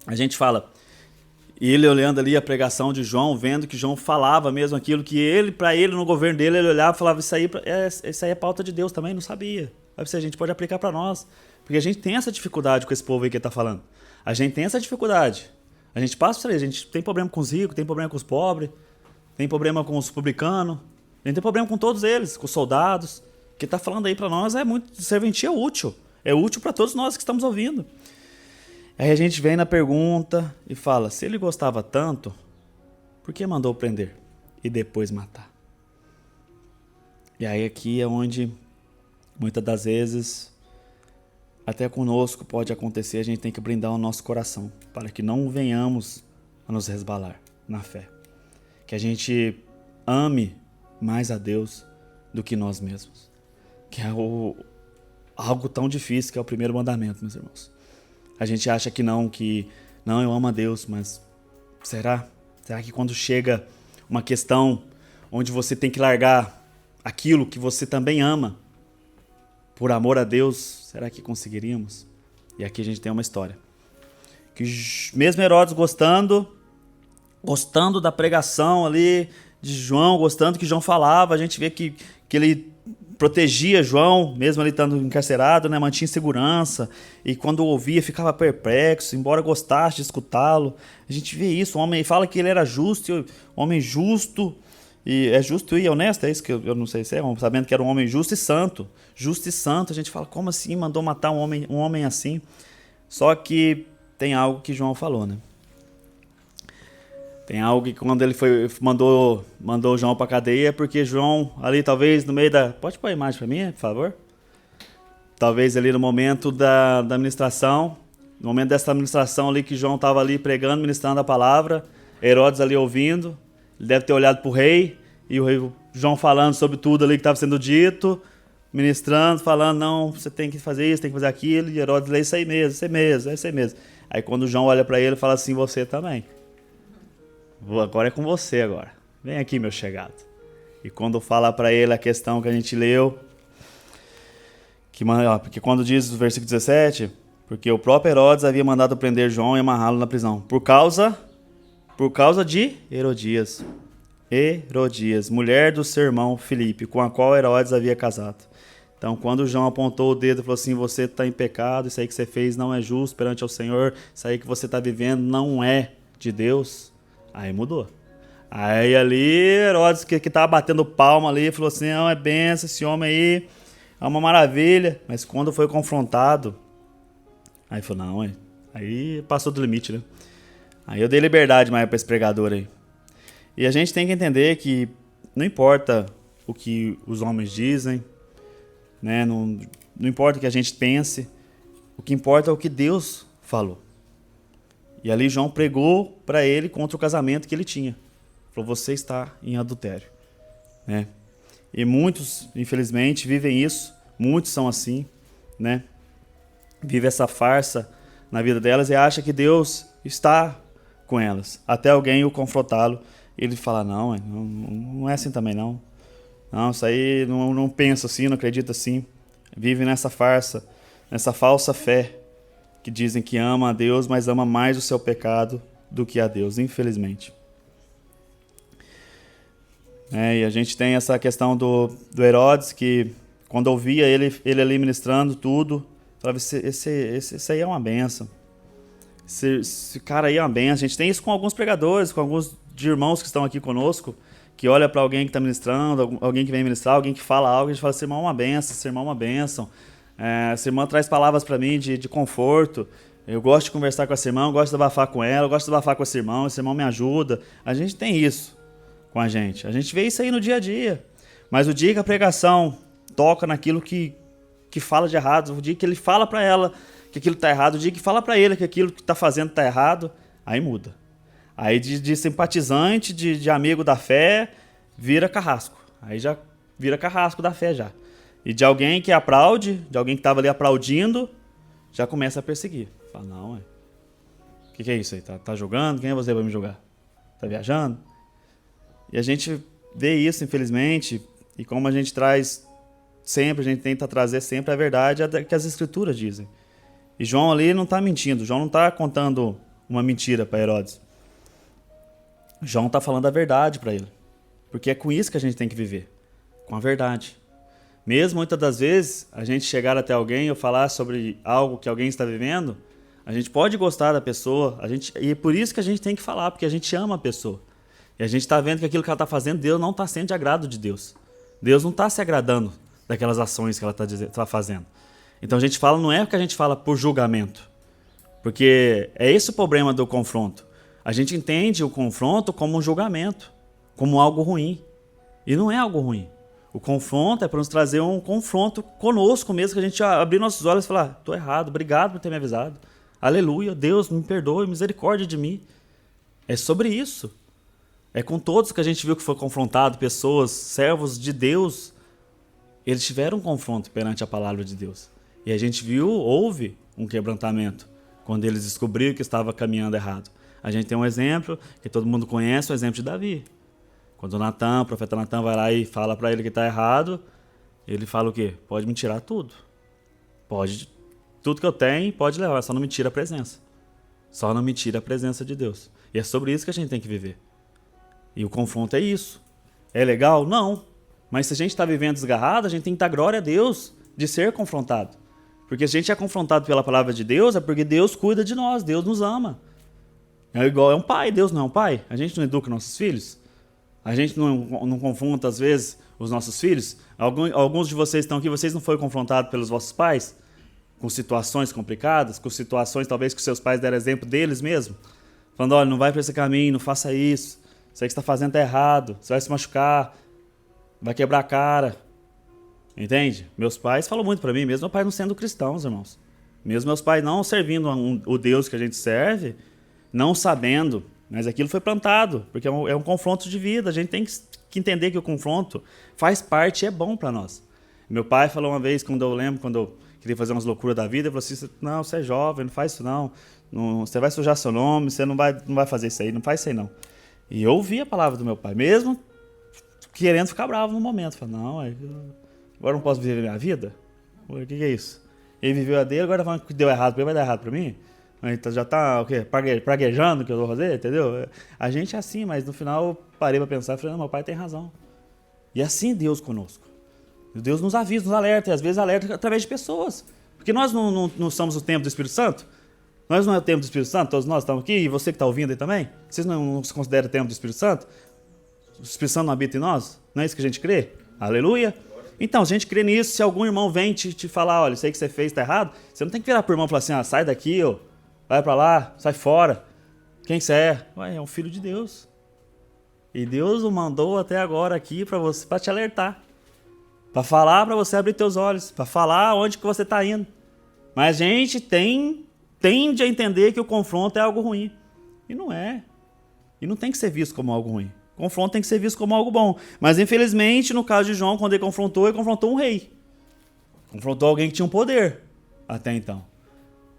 a gente fala... E ele olhando ali a pregação de João, vendo que João falava mesmo aquilo que ele, para ele, no governo dele, ele olhava e falava, isso aí é pauta de Deus também, não sabia. A gente pode aplicar para nós. Porque a gente tem essa dificuldade com esse povo aí que ele está falando. A gente tem essa dificuldade. A gente passa por isso, a gente tem problema com os ricos, tem problema com os pobres, tem problema com os publicanos, a gente tem problema com todos eles, com os soldados. O que está falando aí para nós é muito serventia útil. É útil para todos nós que estamos ouvindo. Aí a gente vem na pergunta e fala, se ele gostava tanto, por que mandou prender e depois matar? E aí aqui é onde, muitas das vezes, até conosco pode acontecer, a gente tem que brindar o nosso coração, para que não venhamos a nos resbalar na fé. Que a gente ame mais a Deus do que nós mesmos. Que é algo tão difícil que é o primeiro mandamento, meus irmãos. A gente acha que não, eu amo a Deus, mas será? Será que quando chega uma questão onde você tem que largar aquilo que você também ama, por amor a Deus, será que conseguiríamos? E aqui a gente tem uma história. Que mesmo Herodes gostando da pregação ali de João, gostando do que João falava, a gente vê que ele protegia João, mesmo ele estando encarcerado, né, mantinha segurança, e quando ouvia ficava perplexo, embora gostasse de escutá-lo. A gente vê isso, o homem fala que ele era justo, homem justo, e é justo e honesto, é isso que eu não sei se é, sabendo que era um homem justo e santo, a gente fala, como assim mandou matar um homem assim? Só que tem algo que João falou, né? Tem algo que quando ele mandou João para cadeia, porque João ali talvez no meio da... Pode pôr a imagem para mim, por favor? talvez ali no momento da ministração, no momento dessa ministração ali que João estava ali pregando, ministrando a palavra, Herodes ali ouvindo, ele deve ter olhado para o rei, e o rei, João falando sobre tudo ali que estava sendo dito, ministrando, falando, não, você tem que fazer isso, tem que fazer aquilo, e Herodes lê, isso aí mesmo, isso aí mesmo, é isso aí mesmo. Aí quando João olha para ele, fala assim, você também. Agora é com você agora. Vem aqui, meu chegado. E quando fala para ele a questão que a gente leu, porque quando diz o versículo 17, porque o próprio Herodes havia mandado prender João e amarrá-lo na prisão, por causa de Herodias, mulher do seu irmão Filipe, com a qual Herodes havia casado. Então, quando João apontou o dedo e falou assim, você está em pecado, isso aí que você fez não é justo perante o Senhor, isso aí que você está vivendo não é de Deus, aí mudou. Aí ali, Herodes, que estava batendo palma ali, falou assim, não, é benção, esse homem aí é uma maravilha. Mas quando foi confrontado, aí falou, não, aí passou do limite, né? Aí eu dei liberdade mais para esse pregador aí. E a gente tem que entender que não importa o que os homens dizem, né? Não importa o que a gente pense, o que importa é o que Deus falou. E ali João pregou para ele contra o casamento que ele tinha. Falou, você está em adultério, né? E muitos, infelizmente, vivem isso, muitos são assim, né? Vive essa farsa na vida delas e acha que Deus está com elas. Até alguém o confrontá-lo, ele fala, não é assim também não. Não, isso aí não pensa assim, não acredita assim. Vive nessa farsa, nessa falsa fé, que dizem que ama a Deus, mas ama mais o seu pecado do que a Deus, infelizmente. E a gente tem essa questão do Herodes, que quando ouvia ele ali ministrando tudo, falava, esse aí é uma benção. Esse cara aí é uma benção. A gente tem isso com alguns pregadores, com alguns de irmãos que estão aqui conosco, que olha para alguém que está ministrando, alguém que vem ministrar, alguém que fala algo, a gente fala, esse irmão é uma benção, esse irmão é uma benção. Essa irmã traz palavras para mim de conforto. Eu gosto de conversar com essa irmã, eu gosto de abafar com ela, eu gosto de abafar com esse irmão me ajuda. A gente tem isso com a gente vê isso aí no dia a dia. Mas o dia que a pregação toca naquilo que fala de errado, o dia que ele fala para ela que aquilo está errado, o dia que fala para ele que aquilo que está fazendo está errado, aí muda. Aí de simpatizante, de amigo da fé, vira carrasco. Aí já vira carrasco da fé já. E de alguém que aplaude, de alguém que estava ali aplaudindo, já começa a perseguir. Fala, não, o que é isso aí? Tá julgando? Quem é você para me julgar? Tá viajando? E a gente vê isso, infelizmente, e como a gente traz sempre, a gente tenta trazer sempre a verdade que as Escrituras dizem. E João ali não está mentindo, João não está contando uma mentira para Herodes. João está falando a verdade para ele. Porque é com isso que a gente tem que viver, com a verdade. Mesmo muitas das vezes, a gente chegar até alguém ou falar sobre algo que alguém está vivendo, a gente pode gostar da pessoa, e é por isso que a gente tem que falar, porque a gente ama a pessoa. E a gente está vendo que aquilo que ela está fazendo, Deus não está sendo de agrado de Deus. Deus não está se agradando daquelas ações que ela está fazendo. Então a gente fala, não é que a gente fala por julgamento. Porque é esse o problema do confronto. A gente entende o confronto como um julgamento, como algo ruim. E não é algo ruim. O confronto é para nos trazer um confronto conosco mesmo, que a gente abrir nossos olhos e falar, estou errado, obrigado por ter me avisado. Aleluia, Deus me perdoe, misericórdia de mim. É sobre isso. É com todos que a gente viu que foi confrontado, pessoas, servos de Deus, eles tiveram um confronto perante a palavra de Deus. E a gente viu, houve um quebrantamento, quando eles descobriram que estava caminhando errado. A gente tem um exemplo, que todo mundo conhece, o exemplo de Davi. Quando o profeta Natan vai lá e fala para ele que está errado, ele fala o quê? Pode me tirar tudo. Pode, tudo que eu tenho, pode levar, só não me tira a presença. Só não me tira a presença de Deus. E é sobre isso que a gente tem que viver. E o confronto é isso. É legal? Não. Mas se a gente está vivendo desgarrado, a gente tem que dar glória a Deus de ser confrontado. Porque se a gente é confrontado pela palavra de Deus, é porque Deus cuida de nós, Deus nos ama. É igual um pai, Deus não é um pai? A gente não educa nossos filhos? A gente não confronta, às vezes, os nossos filhos? Alguns de vocês estão aqui, vocês não foram confrontados pelos vossos pais? Com situações complicadas? Com situações, talvez, que seus pais deram exemplo deles mesmo? Falando, olha, não vai para esse caminho, não faça isso. Isso aí que você está fazendo está errado. Você vai se machucar. Vai quebrar a cara. Entende? Meus pais falam muito para mim, mesmo meu pai não sendo cristãos, irmãos. Mesmo meus pais não servindo o Deus que a gente serve, não sabendo, mas aquilo foi plantado, porque é um confronto de vida. A gente tem que entender que o confronto faz parte e é bom para nós. Meu pai falou uma vez, quando eu queria fazer umas loucuras da vida, ele falou assim, não, você é jovem, não faz isso não, você vai sujar seu nome, você não vai fazer isso aí, não faz isso aí não. E eu ouvi a palavra do meu pai, mesmo querendo ficar bravo no momento. Falei, não, agora não posso viver a minha vida? O que é isso? Ele viveu a dele, agora tá falando que deu errado pra ele, vai dar errado pra mim? Então já tá, o quê? Praguejando o que eu vou fazer, entendeu? A gente é assim, mas no final eu parei pra pensar e falei, não, meu pai tem razão. E é assim Deus conosco. Deus nos avisa, nos alerta, e às vezes alerta através de pessoas. Porque nós não somos o templo do Espírito Santo? Nós não é o templo do Espírito Santo? Todos nós estamos aqui, e você que está ouvindo aí também? Vocês não se consideram o templo do Espírito Santo? O Espírito Santo não habita em nós? Não é isso que a gente crê? Aleluia! Então, se a gente crê nisso, se algum irmão vem te falar, olha, isso aí que você fez está errado, você não tem que virar pro irmão e falar assim, sai daqui, ó, vai para lá, sai fora. Quem você é? Ué, é um filho de Deus. E Deus o mandou até agora aqui para você, para te alertar. Para falar para você abrir teus olhos, para falar onde que você está indo. Mas a gente tende a entender que o confronto é algo ruim. E não é. E não tem que ser visto como algo ruim. O confronto tem que ser visto como algo bom. Mas infelizmente, no caso de João, quando ele confrontou um rei. Confrontou alguém que tinha um poder até então.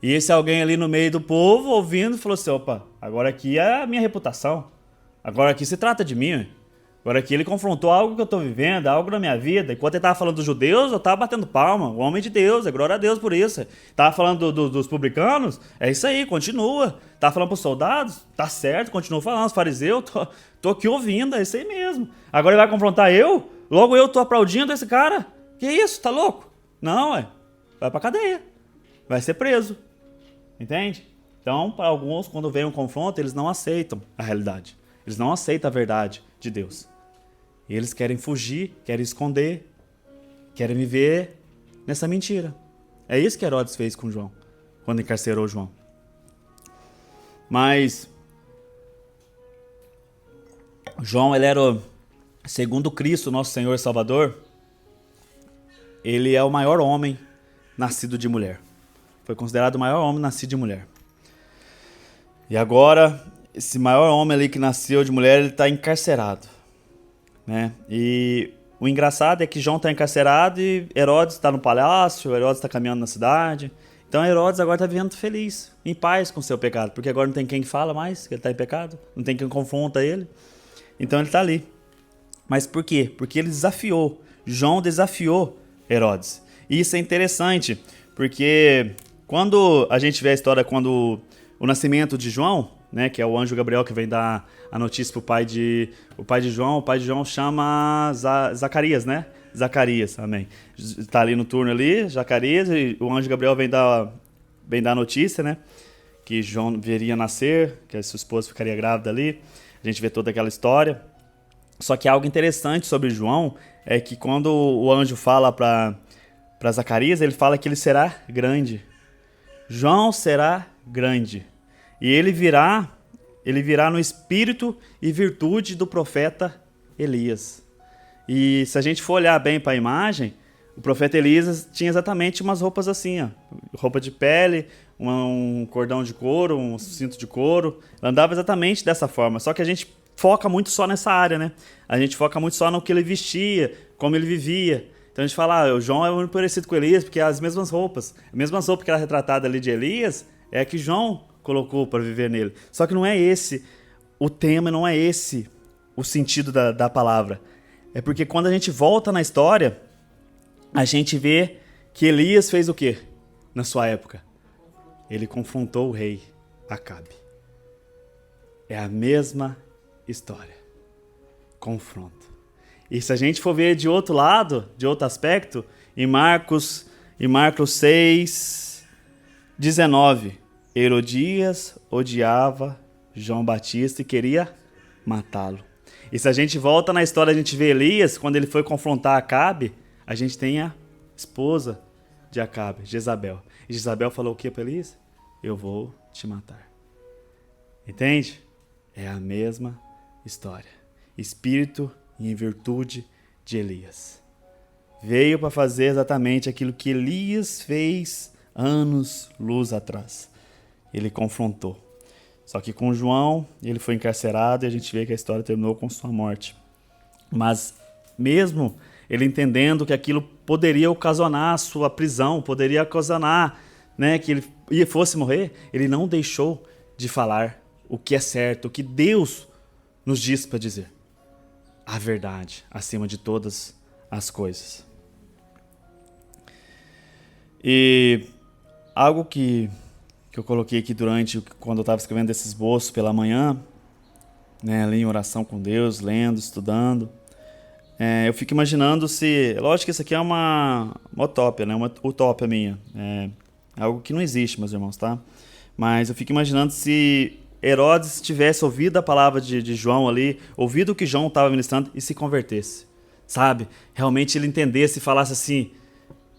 E esse alguém ali no meio do povo, ouvindo, falou assim, opa, agora aqui é a minha reputação. Agora aqui se trata de mim. Agora aqui ele confrontou algo que eu estou vivendo, algo na minha vida. Enquanto ele estava falando dos judeus, eu estava batendo palma. O homem de Deus, é glória a Deus por isso. Estava falando dos publicanos, é isso aí, continua. Estava falando para os soldados, tá certo, continua falando. Os fariseus, tô aqui ouvindo, é isso aí mesmo. Agora ele vai confrontar eu? Logo eu tô aplaudindo esse cara? Que isso, tá louco? Não, vai pra cadeia. Vai ser preso. Entende? Então, para alguns, quando vem um confronto, eles não aceitam a realidade. Eles não aceitam a verdade de Deus. E eles querem fugir, querem esconder, querem viver nessa mentira. É isso que Herodes fez com João, quando encarcerou João. Mas João, ele era, segundo Cristo, nosso Senhor e Salvador, ele é o maior homem nascido de mulher. Foi considerado o maior homem nascido de mulher. E agora, esse maior homem ali que nasceu de mulher, ele está encarcerado. Né? E o engraçado é que João está encarcerado e Herodes está no palácio, Herodes está caminhando na cidade. Então Herodes agora está vivendo feliz, em paz com o seu pecado, porque agora não tem quem fala mais que ele está em pecado, não tem quem confronta ele. Então ele está ali. Mas por quê? Porque ele desafiou, João desafiou Herodes. E isso é interessante, porque quando a gente vê a história, quando o nascimento de João, né, que é o anjo Gabriel que vem dar a notícia pro pai de João. O pai de João chama Zacarias, né? Zacarias, amém. Tá ali no turno ali, Zacarias, e o anjo Gabriel vem dar a notícia, né? Que João viria nascer, que a sua esposa ficaria grávida ali. A gente vê toda aquela história. Só que algo interessante sobre João é que quando o anjo fala para Zacarias, ele fala que ele será grande. João será grande. E ele virá no espírito e virtude do profeta Elias. E se a gente for olhar bem para a imagem, o profeta Elias tinha exatamente umas roupas assim, ó, roupa de pele, um cordão de couro, um cinto de couro. Ele andava exatamente dessa forma, só que a gente foca muito só nessa área, né? A gente foca muito só no que ele vestia, como ele vivia. Então a gente fala, o João é muito parecido com Elias, porque é as mesmas roupas que era retratada ali de Elias, é a que João colocou para viver nele. Só que não é esse o tema, não é esse o sentido da palavra. É porque quando a gente volta na história, a gente vê que Elias fez o quê na sua época? Ele confrontou o rei Acabe. É a mesma história. Confronto. E se a gente for ver de outro lado, de outro aspecto, em Marcos 6, 19, Herodias odiava João Batista e queria matá-lo. E se a gente volta na história, a gente vê Elias, quando ele foi confrontar Acabe, a gente tem a esposa de Acabe, Jezabel. E Jezabel falou o que para Elias? Eu vou te matar. Entende? É a mesma história. Espírito e em virtude de Elias. Veio para fazer exatamente aquilo que Elias fez anos luz atrás. Ele confrontou. Só que com João, ele foi encarcerado e a gente vê que a história terminou com sua morte. Mas mesmo ele entendendo que aquilo poderia ocasionar a sua prisão, poderia ocasionar, né, que ele fosse morrer, ele não deixou de falar o que é certo, o que Deus nos diz para dizer. A verdade acima de todas as coisas. E algo que eu coloquei aqui quando eu estava escrevendo esse esboço pela manhã, né, ali em oração com Deus, lendo, estudando, eu fico imaginando se... Lógico que isso aqui é uma utopia, né, uma utopia minha. É algo que não existe, meus irmãos, tá? Mas eu fico imaginando se Herodes tivesse ouvido a palavra de João ali, ouvido o que João estava ministrando e se convertesse, sabe? Realmente ele entendesse e falasse assim,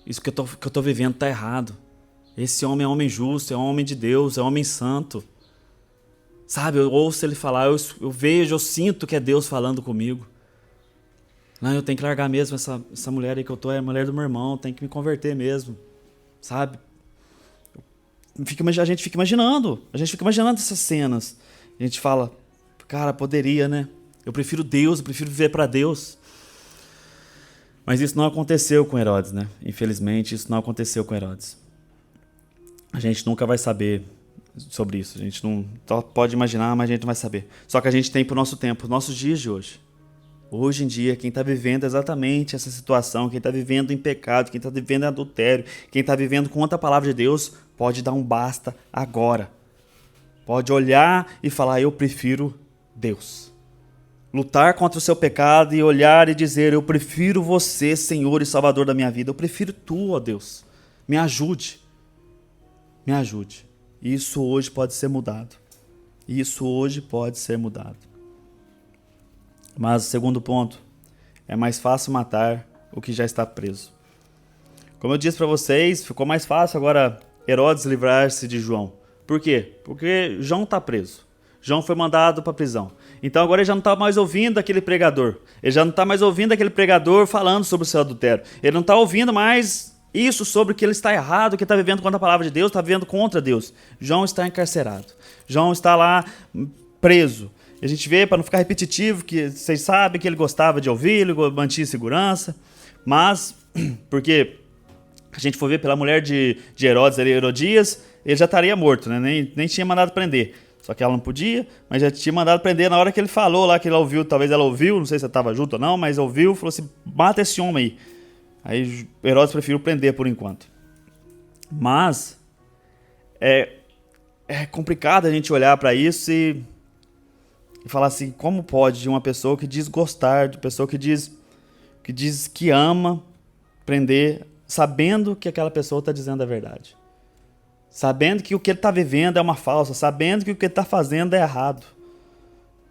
isso que eu tô vivendo está errado. Esse homem é homem justo, é homem de Deus, é homem santo. Sabe, eu ouço ele falar, eu vejo, eu sinto que é Deus falando comigo. Não, eu tenho que largar mesmo essa mulher aí que eu tô, é a mulher do meu irmão, tem que me converter mesmo. Sabe? A gente fica imaginando essas cenas. A gente fala, cara, poderia, né? Eu prefiro Deus, eu prefiro viver para Deus. Mas isso não aconteceu com Herodes, né? Infelizmente, isso não aconteceu com Herodes. A gente nunca vai saber sobre isso. A gente não pode imaginar, mas a gente não vai saber. Só que a gente tem pro nosso tempo, os nossos dias de hoje. Hoje em dia, quem está vivendo exatamente essa situação, quem está vivendo em pecado, quem está vivendo em adultério, quem está vivendo contra a palavra de Deus, pode dar um basta agora. Pode olhar e falar, eu prefiro Deus. Lutar contra o seu pecado e olhar e dizer, eu prefiro você, Senhor e Salvador da minha vida. Eu prefiro tu, ó Deus. Me ajude. Me ajude. Isso hoje pode ser mudado. Isso hoje pode ser mudado. Mas o segundo ponto, é mais fácil matar o que já está preso. Como eu disse para vocês, ficou mais fácil agora Herodes livrar-se de João. Por quê? Porque João está preso. João foi mandado para a prisão. Então agora ele já não está mais ouvindo aquele pregador. Ele já não está mais ouvindo aquele pregador falando sobre o seu adultério. Ele não está ouvindo mais isso sobre que ele está errado, que ele está vivendo contra a palavra de Deus, está vivendo contra Deus. João está encarcerado. João está lá preso. E a gente vê, para não ficar repetitivo, que vocês sabem que ele gostava de ouvir, ele mantinha segurança, mas, porque a gente for ver pela mulher de Herodes, Herodias, ele já estaria morto, né? Nem tinha mandado prender. Só que ela não podia, mas já tinha mandado prender na hora que ele falou lá, que ela ouviu, talvez ela ouviu, não sei se ela estava junto ou não, mas ouviu, falou assim, mata esse homem aí. Aí Herodes preferiu prender por enquanto. Mas, é complicado a gente olhar para isso e falar assim, como pode de uma pessoa que diz gostar, de pessoa que diz que ama, prender, sabendo que aquela pessoa está dizendo a verdade. Sabendo que o que ele está vivendo é uma falsa, sabendo que o que ele está fazendo é errado.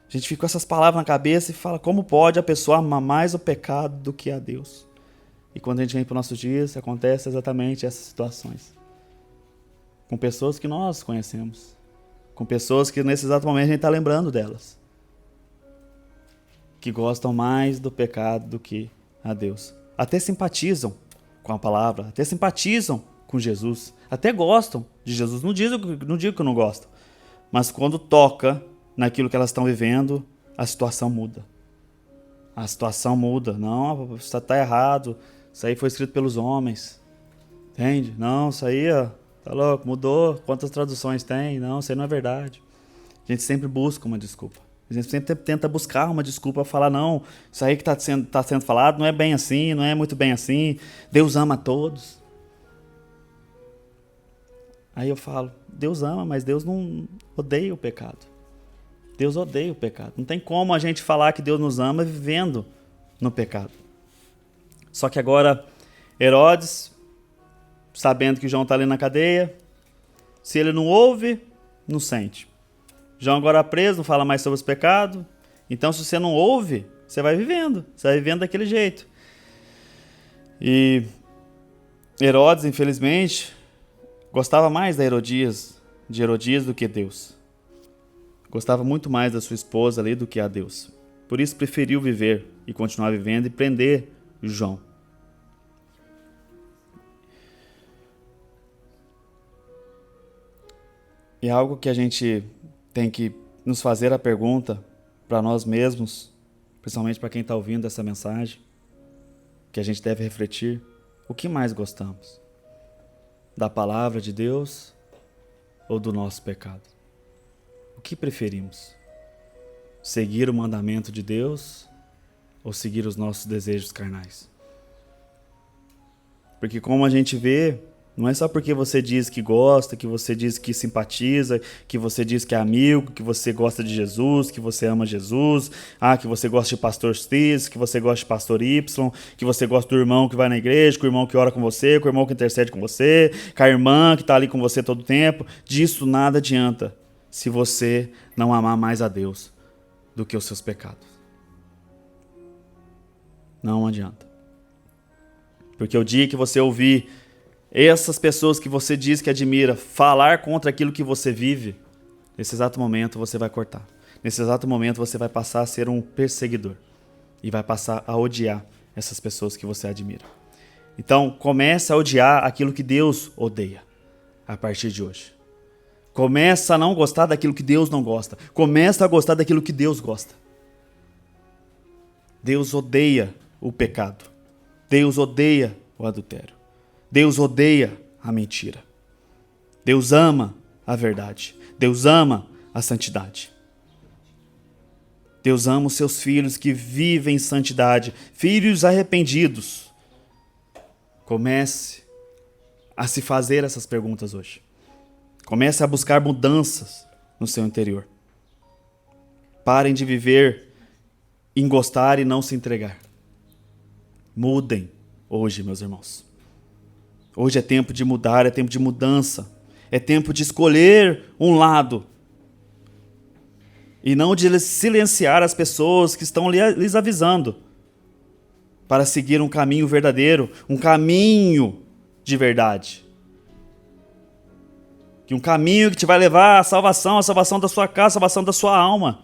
A gente fica com essas palavras na cabeça e fala, como pode a pessoa amar mais o pecado do que a Deus? E quando a gente vem para os nossos dias, acontece exatamente essas situações. Com pessoas que nós conhecemos. Com pessoas que nesse exato momento a gente está lembrando delas. Que gostam mais do pecado do que a Deus. Até simpatizam com a palavra, até simpatizam com Jesus, até gostam de Jesus. Não digo que não gostam, mas quando toca naquilo que elas estão vivendo, a situação muda. A situação muda. Não, isso está errado, isso aí foi escrito pelos homens. Entende? Não, isso aí, tá louco, mudou. Quantas traduções tem? Não, isso aí não é verdade. A gente sempre busca uma desculpa. A gente sempre tenta buscar uma desculpa para falar, não, isso aí que está sendo falado não é bem assim, não é muito bem assim. Deus ama a todos. Aí eu falo, Deus ama, mas Deus não odeia o pecado. Deus odeia o pecado. Não tem como a gente falar que Deus nos ama vivendo no pecado. Só que agora, Herodes, sabendo que João está ali na cadeia, se ele não ouve, não sente. João agora preso, não fala mais sobre os pecados. Então, se você não ouve, você vai vivendo. Você vai vivendo daquele jeito. E Herodes, infelizmente, gostava mais de Herodias do que Deus. Gostava muito mais da sua esposa ali do que a Deus. Por isso preferiu viver e continuar vivendo e prender João. E é algo que a gente tem que nos fazer a pergunta para nós mesmos, principalmente para quem está ouvindo essa mensagem, que a gente deve refletir: o que mais gostamos? Da palavra de Deus ou do nosso pecado? O que preferimos? Seguir o mandamento de Deus ou seguir os nossos desejos carnais? Porque como a gente vê, não é só porque você diz que gosta, que você diz que simpatiza, que você diz que é amigo, que você gosta de Jesus, que você ama Jesus, que você gosta de pastor X, que você gosta de pastor Y, que você gosta do irmão que vai na igreja, com o irmão que ora com você, com o irmão que intercede com você, com a irmã que está ali com você todo o tempo. Disso nada adianta se você não amar mais a Deus do que os seus pecados. Não adianta. Porque o dia que você ouvir essas pessoas que você diz que admira falar contra aquilo que você vive, nesse exato momento você vai cortar. Nesse exato momento você vai passar a ser um perseguidor e vai passar a odiar essas pessoas que você admira. Então, comece a odiar aquilo que Deus odeia a partir de hoje. Começa a não gostar daquilo que Deus não gosta. Começa a gostar daquilo que Deus gosta. Deus odeia o pecado. Deus odeia o adultério. Deus odeia a mentira. Deus ama a verdade. Deus ama a santidade. Deus ama os seus filhos que vivem em santidade, filhos arrependidos. Comece a se fazer essas perguntas hoje. Comece a buscar mudanças no seu interior. Parem de viver em gostar e não se entregar. Mudem hoje, meus irmãos. Hoje é tempo de mudar, é tempo de mudança. É tempo de escolher um lado. E não de silenciar as pessoas que estão lhes avisando para seguir um caminho verdadeiro, um caminho de verdade. Que um caminho que te vai levar à salvação, a salvação da sua casa, a salvação da sua alma.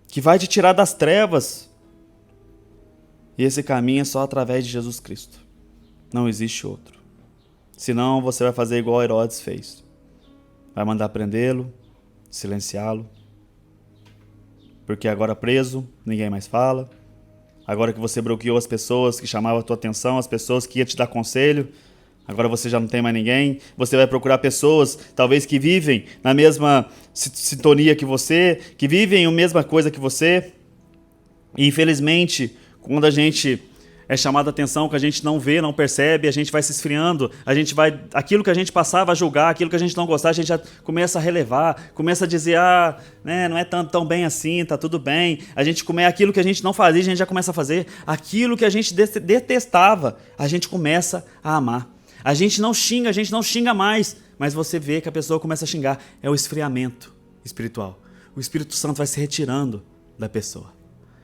Que vai te tirar das trevas. E esse caminho é só através de Jesus Cristo. Não existe outro. Senão você vai fazer igual Herodes fez. Vai mandar prendê-lo, silenciá-lo. Porque agora preso, ninguém mais fala. Agora que você bloqueou as pessoas que chamavam a tua atenção, as pessoas que iam te dar conselho, agora você já não tem mais ninguém. Você vai procurar pessoas, talvez que vivem na mesma sintonia que você, que vivem a mesma coisa que você. E infelizmente, quando a gente é chamado a atenção, que a gente não vê, não percebe, a gente vai se esfriando, aquilo que a gente passava a julgar, aquilo que a gente não gostava, a gente já começa a relevar, começa a dizer, não é tão bem assim, tá tudo bem. Aquilo que a gente não fazia, a gente já começa a fazer. Aquilo que a gente detestava, a gente começa a amar. A gente não xinga mais, mas você vê que a pessoa começa a xingar. É o esfriamento espiritual. O Espírito Santo vai se retirando da pessoa.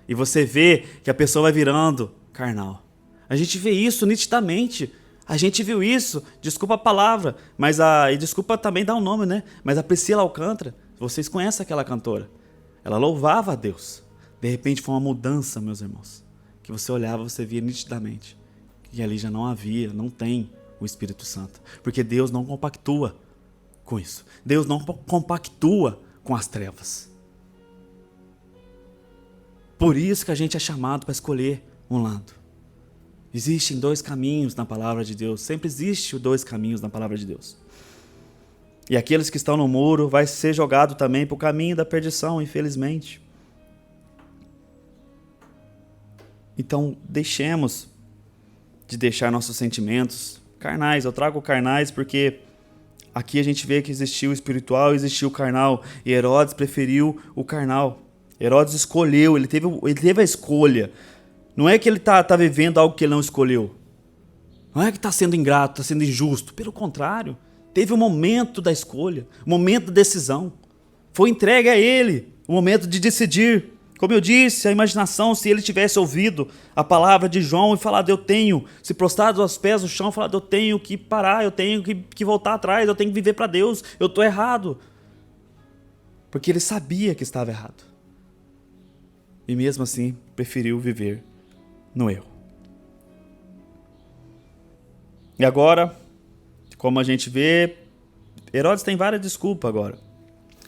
E você vê que a pessoa vai virando carnal. A gente vê isso nitidamente. A gente viu isso, desculpa a palavra, e desculpa também dar um nome, né? Mas a Priscila Alcântara, vocês conhecem aquela cantora. Ela louvava a Deus. De repente foi uma mudança, meus irmãos. Que você olhava, você via nitidamente. Que ali já não tem o Espírito Santo. Porque Deus não compactua com isso. Deus não compactua com as trevas. Por isso que a gente é chamado para escolher um lado. Existem dois caminhos na palavra de Deus. Sempre existe dois caminhos na palavra de Deus. E aqueles que estão no muro vai ser jogado também para o caminho da perdição, infelizmente. Então, deixemos de deixar nossos sentimentos carnais. Eu trago carnais porque aqui a gente vê que existiu o espiritual e existiu o carnal. E Herodes preferiu o carnal. Herodes escolheu, ele teve a escolha. Não é que ele está vivendo algo que ele não escolheu. Não é que está sendo ingrato, está sendo injusto. Pelo contrário, teve o momento da escolha, o momento da decisão. Foi entregue a ele o momento de decidir. Como eu disse, a imaginação, se ele tivesse ouvido a palavra de João e falado, se prostrado aos pés do chão, falado, eu tenho que parar, eu tenho que voltar atrás, eu tenho que viver para Deus, eu estou errado. Porque ele sabia que estava errado. E mesmo assim, preferiu viver no erro. E agora, como a gente vê, Herodes tem várias desculpas agora.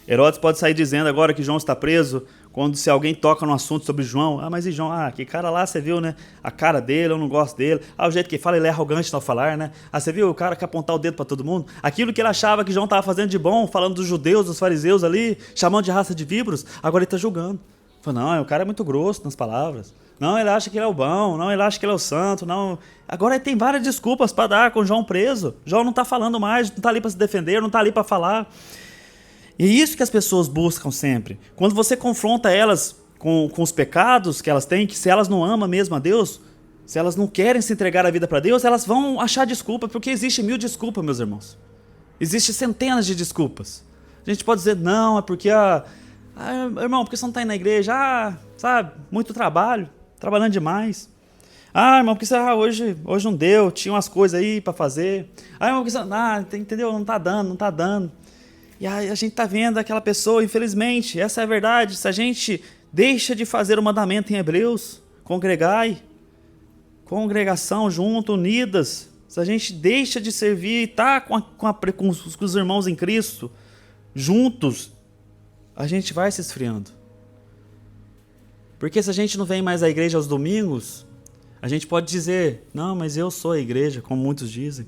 Herodes pode sair dizendo agora que João está preso, quando se alguém toca no assunto sobre João, mas e João? Que cara lá, você viu, né? A cara dele, eu não gosto dele. O jeito que ele fala, ele é arrogante ao falar, né? Você viu o cara que apontar o dedo para todo mundo? Aquilo que ele achava que João estava fazendo de bom, falando dos judeus, dos fariseus ali, chamando de raça de víboros, agora ele está julgando. Fala, não, o cara é muito grosso nas palavras. Não, ele acha que ele é o bom, não, ele acha que ele é o santo, não. Agora ele tem várias desculpas para dar com João preso. João não está falando mais, não está ali para se defender, não está ali para falar. E é isso que as pessoas buscam sempre. Quando você confronta elas com os pecados que elas têm, que se elas não amam mesmo a Deus, se elas não querem se entregar a vida para Deus, elas vão achar desculpa, porque existe 1000 desculpas, meus irmãos. Existem centenas de desculpas. A gente pode dizer, não, é porque, irmão, porque você não está indo na igreja? Sabe, muito trabalho, trabalhando demais. Irmão, porque hoje não deu, tinha umas coisas aí para fazer. Irmão, porque você, entendeu? Não está dando. E aí a gente está vendo aquela pessoa, infelizmente, essa é a verdade, se a gente deixa de fazer o mandamento em Hebreus, congregai, congregação junto, unidas, se a gente deixa de servir e está com os irmãos em Cristo, juntos, a gente vai se esfriando. Porque se a gente não vem mais à igreja aos domingos, a gente pode dizer, não, mas eu sou a igreja, como muitos dizem.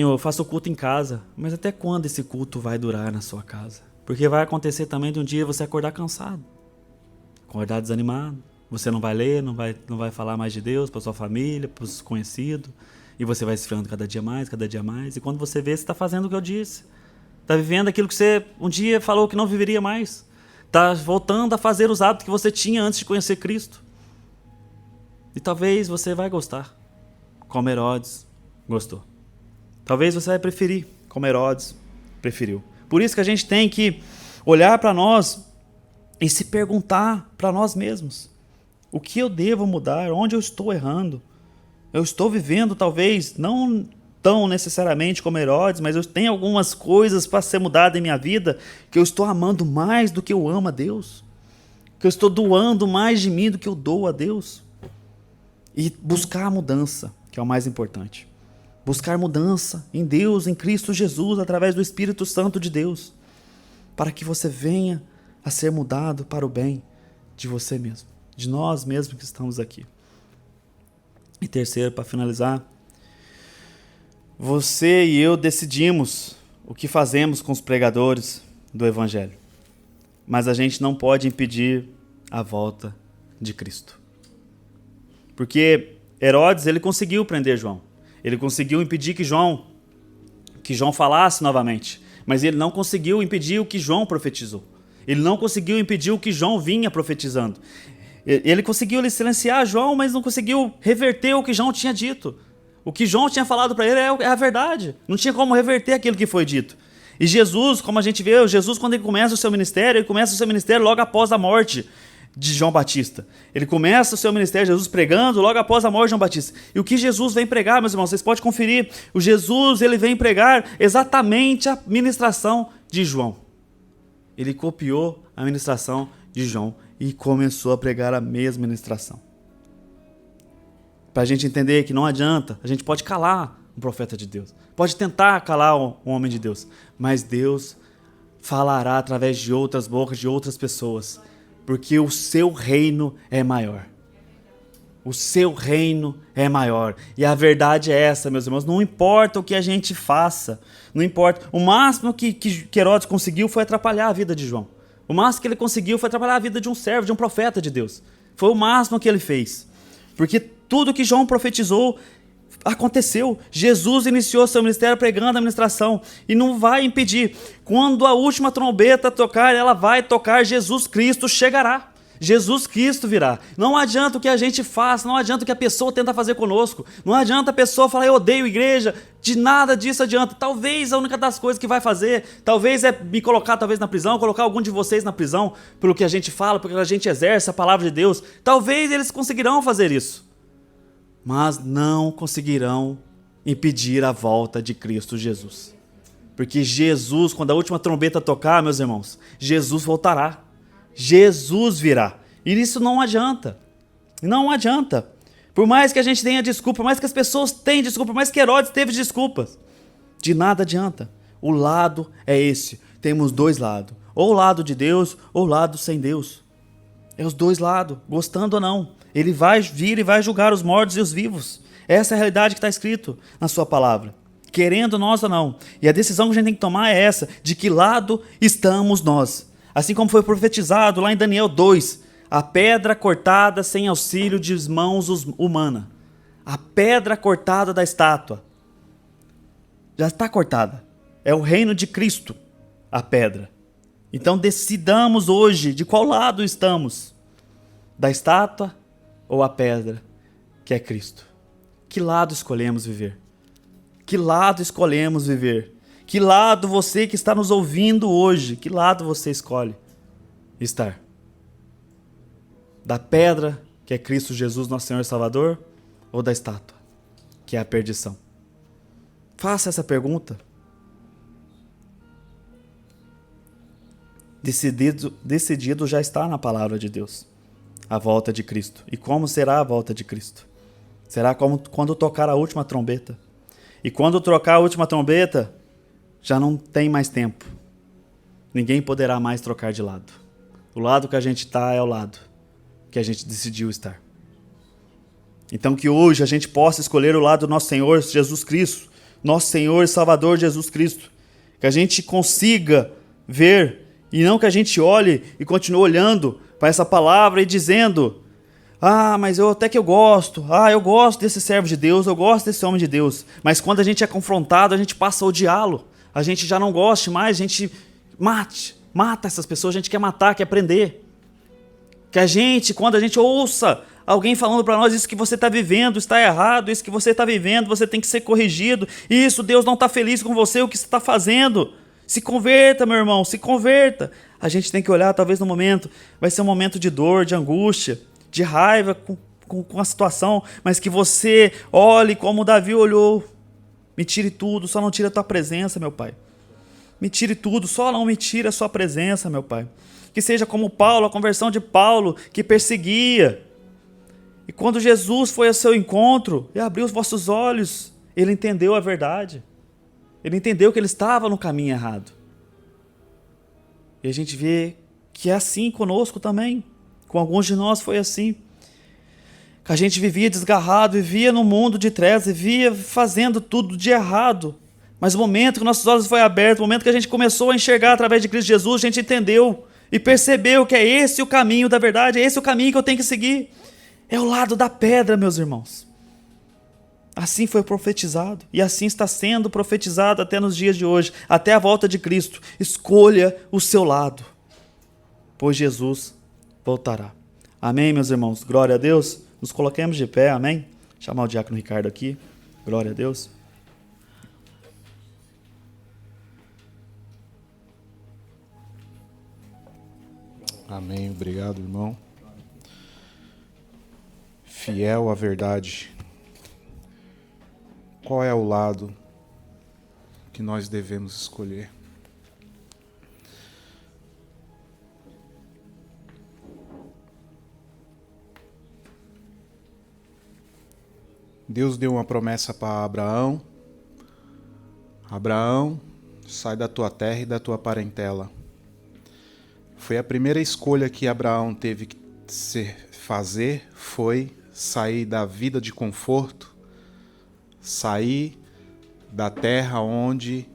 Eu faço culto em casa, mas até quando esse culto vai durar na sua casa? Porque vai acontecer também de um dia você acordar cansado, acordar desanimado, você não vai ler, não vai falar mais de Deus para sua família, para os conhecidos, e você vai esfriando cada dia mais, e quando você vê, você está fazendo o que eu disse, está vivendo aquilo que você um dia falou que não viveria mais, está voltando a fazer os hábitos que você tinha antes de conhecer Cristo. E talvez você vai gostar, como Herodes gostou. Talvez você vai preferir, como Herodes preferiu. Por isso que a gente tem que olhar para nós e se perguntar para nós mesmos. O que eu devo mudar? Onde eu estou errando? Eu estou vivendo, talvez, não tão necessariamente como Herodes, mas eu tenho algumas coisas para ser mudadas em minha vida que eu estou amando mais do que eu amo a Deus. Que eu estou doando mais de mim do que eu dou a Deus. E buscar a mudança, que é o mais importante. Buscar mudança em Deus, em Cristo Jesus, através do Espírito Santo de Deus, para que você venha a ser mudado para o bem de você mesmo, de nós mesmos que estamos aqui. E terceiro, para finalizar, você e eu decidimos o que fazemos com os pregadores do Evangelho, mas a gente não pode impedir a volta de Cristo. Porque Herodes, ele conseguiu prender João. Ele conseguiu impedir que João falasse novamente, mas ele não conseguiu impedir o que João profetizou. Ele não conseguiu impedir o que João vinha profetizando. Ele conseguiu silenciar João, mas não conseguiu reverter o que João tinha dito. O que João tinha falado para ele é a verdade. Não tinha como reverter aquilo que foi dito. E Jesus, como a gente vê, Jesus quando ele começa o seu ministério logo após a morte de João Batista. Ele começa o seu ministério, Jesus pregando logo após a morte de João Batista. E o que Jesus vem pregar, meus irmãos, vocês podem conferir. O Jesus, ele vem pregar exatamente a ministração de João. Ele copiou a ministração de João e começou a pregar a mesma ministração. Para a gente entender que não adianta, a gente pode calar um profeta de Deus, pode tentar calar um homem de Deus, mas Deus falará através de outras bocas, de outras pessoas, porque o seu reino é maior. O seu reino é maior. E a verdade é essa, meus irmãos. Não importa o que a gente faça. Não importa. O máximo que Herodes conseguiu foi atrapalhar a vida de João. O máximo que ele conseguiu foi atrapalhar a vida de um servo, de um profeta de Deus. Foi o máximo que ele fez. Porque tudo que João profetizou aconteceu. Jesus iniciou seu ministério pregando a ministração e não vai impedir. Quando a última trombeta tocar, ela vai tocar, Jesus Cristo chegará. Jesus Cristo virá. Não adianta o que a gente faz, não adianta o que a pessoa tenta fazer conosco, não adianta a pessoa falar, eu odeio igreja, de nada disso adianta. Talvez a única das coisas que vai fazer, talvez é me colocar talvez na prisão, colocar algum de vocês na prisão, pelo que a gente fala, pelo que a gente exerce a palavra de Deus. Talvez eles conseguirão fazer isso, mas não conseguirão impedir a volta de Cristo Jesus. Porque Jesus, quando a última trombeta tocar, meus irmãos, Jesus voltará. Jesus virá. E isso não adianta. Não adianta. Por mais que a gente tenha desculpa, por mais que as pessoas tenham desculpa, por mais que Herodes teve desculpas, de nada adianta. O lado é esse. Temos dois lados. Ou o lado de Deus, ou o lado sem Deus. É os dois lados, gostando ou não. Ele vai vir e vai julgar os mortos e os vivos. Essa é a realidade que está escrito na sua palavra. Querendo nós ou não. E a decisão que a gente tem que tomar é essa, de que lado estamos nós. Assim como foi profetizado lá em Daniel 2, a pedra cortada sem auxílio de mãos humanas. A pedra cortada da estátua. Já está cortada. É o reino de Cristo, a pedra. Então decidamos hoje de qual lado estamos. Da estátua ou a pedra, que é Cristo. Que lado escolhemos viver? Que lado escolhemos viver? Que lado você que está nos ouvindo hoje, que lado você escolhe estar? Da pedra, que é Cristo Jesus, nosso Senhor e Salvador, ou da estátua, que é a perdição? Faça essa pergunta. Decidido já está na palavra de Deus, a volta de Cristo. E como será a volta de Cristo? Será como quando tocar a última trombeta. E quando trocar a última trombeta, já não tem mais tempo. Ninguém poderá mais trocar de lado. O lado que a gente está é o lado que a gente decidiu estar. Então que hoje a gente possa escolher o lado do nosso Senhor Jesus Cristo, nosso Senhor e Salvador Jesus Cristo. Que a gente consiga ver, e não que a gente olhe e continue olhando para essa palavra e dizendo: mas eu gosto, eu gosto desse servo de Deus, eu gosto desse homem de Deus. Mas quando a gente é confrontado, a gente passa a odiá-lo. A gente já não gosta mais, a gente mata essas pessoas, a gente quer matar, quer prender. Que a gente, quando a gente ouça alguém falando para nós: isso que você está vivendo está errado, isso que você está vivendo, você tem que ser corrigido, isso, Deus não está feliz com você, o que você está fazendo. Se converta, meu irmão, se converta. A gente tem que olhar, talvez no momento, vai ser um momento de dor, de angústia, de raiva com a situação, mas que você olhe como Davi olhou. Me tire tudo, só não tire a tua presença, meu Pai. Me tire tudo, só não me tire a sua presença, meu Pai. Que seja como Paulo, a conversão de Paulo, que perseguia. E quando Jesus foi ao seu encontro e abriu os vossos olhos, ele entendeu a verdade. Ele entendeu que ele estava no caminho errado. E a gente vê que é assim conosco também. Com alguns de nós foi assim. Que a gente vivia desgarrado, vivia no mundo de trevas, vivia fazendo tudo de errado. Mas o momento que nossos olhos foram abertos, o momento que a gente começou a enxergar através de Cristo Jesus, a gente entendeu e percebeu que é esse o caminho da verdade, é esse o caminho que eu tenho que seguir. É o lado da pedra, meus irmãos. Assim foi profetizado e assim está sendo profetizado até nos dias de hoje, até a volta de Cristo. Escolha o seu lado, pois Jesus voltará. Amém, meus irmãos? Glória a Deus. Nos coloquemos de pé, amém? Chamar o diácono Ricardo aqui. Glória a Deus. Amém, obrigado, irmão. Fiel à verdade. Qual é o lado que nós devemos escolher? Deus deu uma promessa para Abraão. Abraão, sai da tua terra e da tua parentela. Foi a primeira escolha que Abraão teve que fazer, foi sair da vida de conforto, sair da terra onde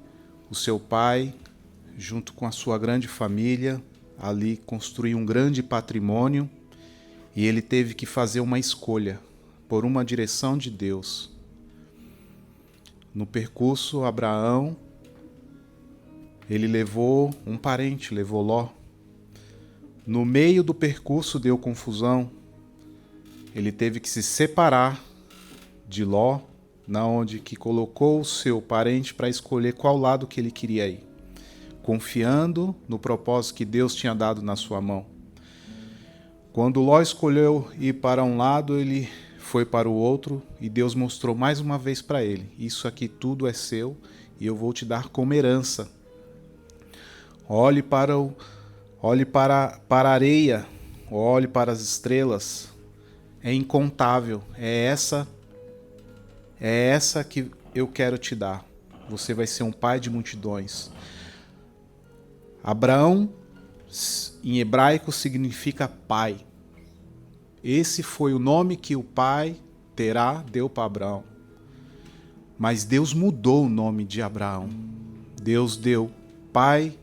o seu pai, junto com a sua grande família, ali construiu um grande patrimônio, e ele teve que fazer uma escolha por uma direção de Deus. No percurso, Abraão, ele levou um parente, levou Ló. No meio do percurso deu confusão. Ele teve que se separar de Ló, na onde que colocou o seu parente para escolher qual lado que ele queria ir, confiando no propósito que Deus tinha dado na sua mão. Quando Ló escolheu ir para um lado, ele foi para o outro e Deus mostrou mais uma vez para ele: isso aqui tudo é seu e eu vou te dar como herança. Olhe para a areia, olhe para as estrelas, é incontável, é essa que eu quero te dar. você vai ser um pai de multidões. Abraão, em hebraico, significa pai. Esse foi o nome que o pai Terá deu para Abraão. Mas Deus mudou o nome de Abraão. Deus deu pai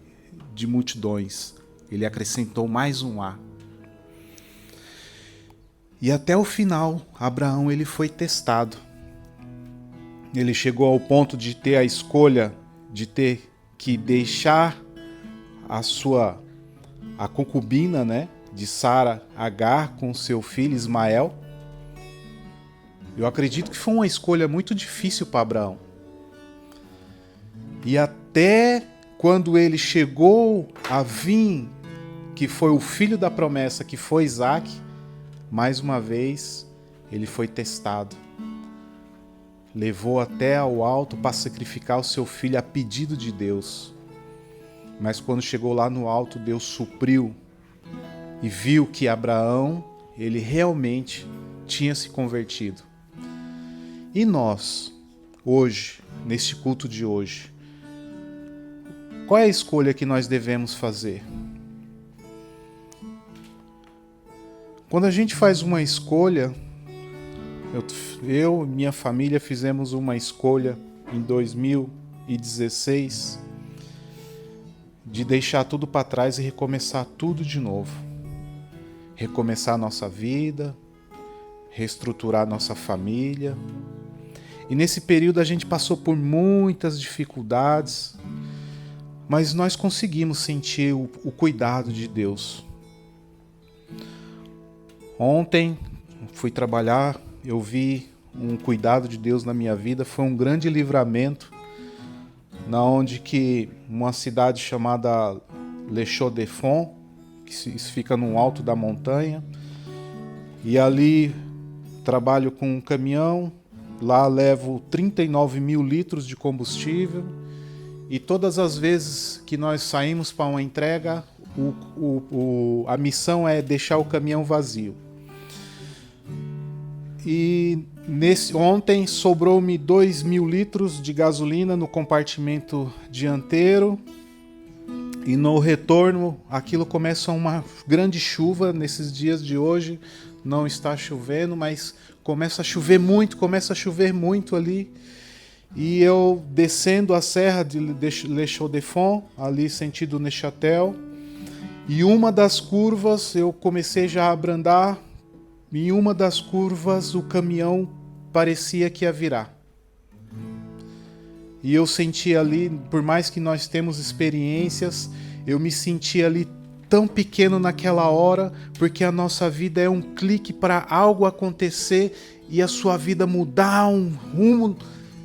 de multidões. Ele acrescentou mais um A. E até o final, Abraão ele foi testado. Ele chegou ao ponto de ter a escolha de ter que deixar a concubina, né, de Sara, Agar, com seu filho Ismael. Eu acredito que foi uma escolha muito difícil para Abraão. E até quando ele chegou a vir, que foi o filho da promessa, que foi Isaac, mais uma vez ele foi testado. Levou até ao alto para sacrificar o seu filho a pedido de Deus. Mas quando chegou lá no alto, Deus supriu e viu que Abraão, ele realmente tinha se convertido. E nós, hoje, neste culto de hoje, qual é a escolha que nós devemos fazer? Quando a gente faz uma escolha, eu e minha família fizemos uma escolha em 2016 de deixar tudo para trás e recomeçar tudo de novo. Recomeçar a nossa vida, reestruturar nossa família. E nesse período a gente passou por muitas dificuldades, mas nós conseguimos sentir o cuidado de Deus. Ontem fui trabalhar, eu vi um cuidado de Deus na minha vida, foi um grande livramento, na onde que uma cidade chamada Le Chaux-de-Fonds, que isso fica no alto da montanha, e ali trabalho com um caminhão, lá levo 39 mil litros de combustível, e todas as vezes que nós saímos para uma entrega, a missão é deixar o caminhão vazio. E ontem sobrou-me 2 mil litros de gasolina no compartimento dianteiro, e no retorno aquilo começa uma grande chuva. Nesses dias de hoje não está chovendo, mas começa a chover muito ali, e eu descendo a serra de Le Chaux-de-Fonds, ali sentido Neuchâtel, e uma das curvas eu comecei já a abrandar. Em uma das curvas o caminhão parecia que ia virar. E eu senti ali, por mais que nós temos experiências, eu me senti ali tão pequeno naquela hora, porque a nossa vida é um clique para algo acontecer e a sua vida mudar um rumo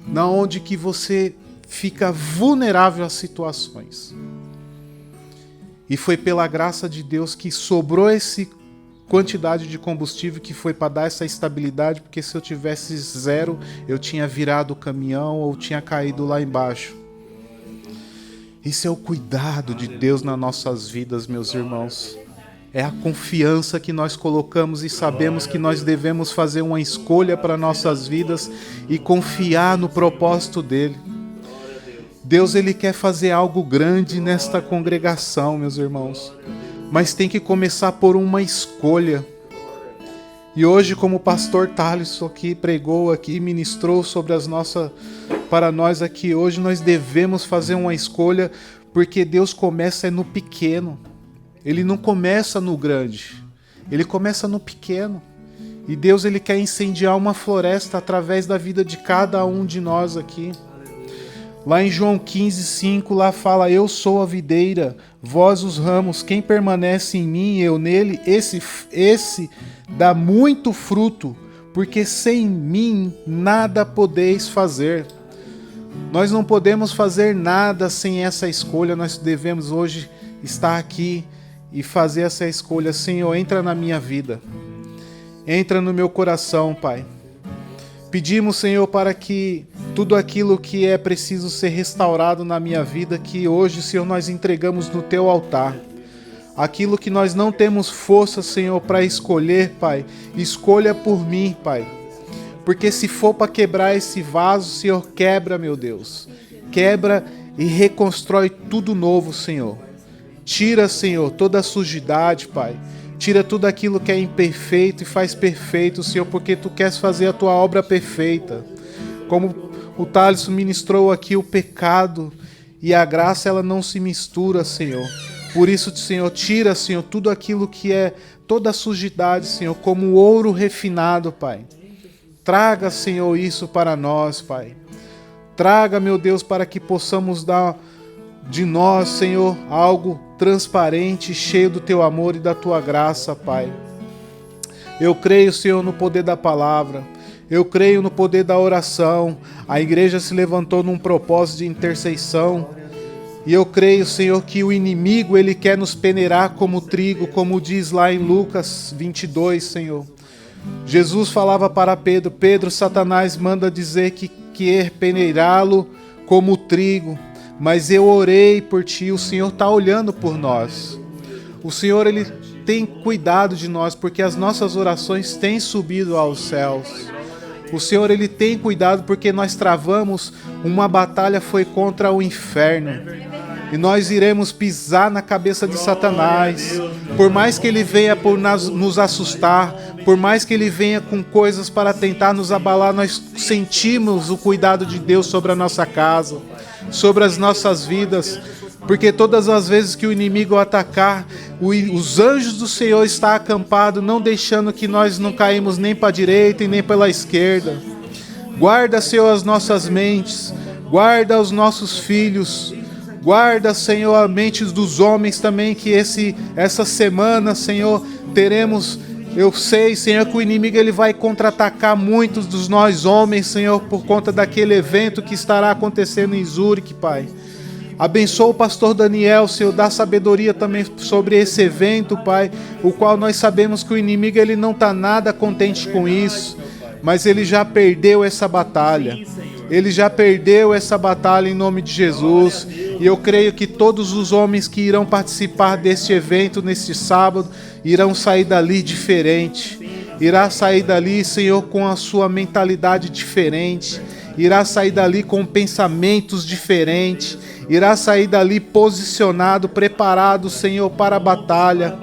na onde que você fica vulnerável às situações. E foi pela graça de Deus que sobrou esse quantidade de combustível que foi para dar essa estabilidade, porque se eu tivesse zero, eu tinha virado o caminhão ou tinha caído lá embaixo. Isso é o cuidado de Deus nas nossas vidas, meus irmãos. É a confiança que nós colocamos e sabemos que nós devemos fazer uma escolha para nossas vidas e confiar no propósito dele. Deus, ele quer fazer algo grande nesta congregação, meus irmãos. Mas tem que começar por uma escolha. E hoje, como o pastor Thaleson aqui pregou aqui, ministrou sobre para nós aqui, hoje nós devemos fazer uma escolha, porque Deus começa no pequeno. Ele não começa no grande, ele começa no pequeno. E Deus, ele quer incendiar uma floresta através da vida de cada um de nós aqui. Lá em João 15:5, lá fala: eu sou a videira, vós os ramos, quem permanece em mim e eu nele, esse dá muito fruto, porque sem mim nada podeis fazer. Nós não podemos fazer nada sem essa escolha. Nós devemos hoje estar aqui e fazer essa escolha. Senhor, entra na minha vida, entra no meu coração, Pai. Pedimos, Senhor, para que tudo aquilo que é preciso ser restaurado na minha vida, que hoje, Senhor, nós entregamos no Teu altar. Aquilo que nós não temos força, Senhor, para escolher, Pai, escolha por mim, Pai. Porque se for para quebrar esse vaso, Senhor, quebra, meu Deus. quebra e reconstrói tudo novo, Senhor. Tira, Senhor, toda a sujidade, Pai. Tira tudo aquilo que é imperfeito e faz perfeito, Senhor, porque Tu queres fazer a Tua obra perfeita. Como o Thales ministrou aqui, o pecado e a graça, ela não se mistura, Senhor. Por isso, Senhor, tira, Senhor, tudo aquilo que é toda a sujidade, Senhor, como ouro refinado, Pai. Traga, Senhor, isso para nós, Pai. Traga, meu Deus, para que possamos dar de nós, Senhor, algo transparente, cheio do Teu amor e da Tua graça, Pai. Eu creio, Senhor, no poder da palavra. Eu creio no poder da oração. A igreja se levantou num propósito de intercessão. E eu creio, Senhor, que o inimigo, ele quer nos peneirar como trigo, como diz lá em Lucas 22, Senhor. Jesus falava para Pedro: Pedro, Satanás manda dizer que quer peneirá-lo como trigo, mas eu orei por ti. O Senhor está olhando por nós. O Senhor, ele tem cuidado de nós, porque as nossas orações têm subido aos céus. O Senhor, ele tem cuidado porque nós travamos uma batalha, foi contra o inferno. E nós iremos pisar na cabeça de Satanás. Por mais que ele venha por nos assustar, por mais que ele venha com coisas para tentar nos abalar, nós sentimos o cuidado de Deus sobre a nossa casa, sobre as nossas vidas. Porque todas as vezes que o inimigo atacar, os anjos do Senhor estão acampados, não deixando que nós não caímos nem para a direita e nem pela esquerda. Guarda, Senhor, as nossas mentes, guarda os nossos filhos, guarda, Senhor, a mente dos homens também, que essa semana, Senhor, teremos... Eu sei, Senhor, que o inimigo ele vai contra-atacar muitos dos nós homens, Senhor, por conta daquele evento que estará acontecendo em Zurique, Pai. Abençoa o pastor Daniel, Senhor, dá sabedoria também sobre esse evento, Pai, o qual nós sabemos que o inimigo ele não está nada contente com isso, mas ele já perdeu essa batalha. Ele já perdeu essa batalha em nome de Jesus. E eu creio que todos os homens que irão participar deste evento neste sábado irão sair dali diferente. Irá sair dali, Senhor, com a sua mentalidade diferente. Irá sair dali com pensamentos diferentes. Irá sair dali posicionado, preparado, Senhor, para a batalha.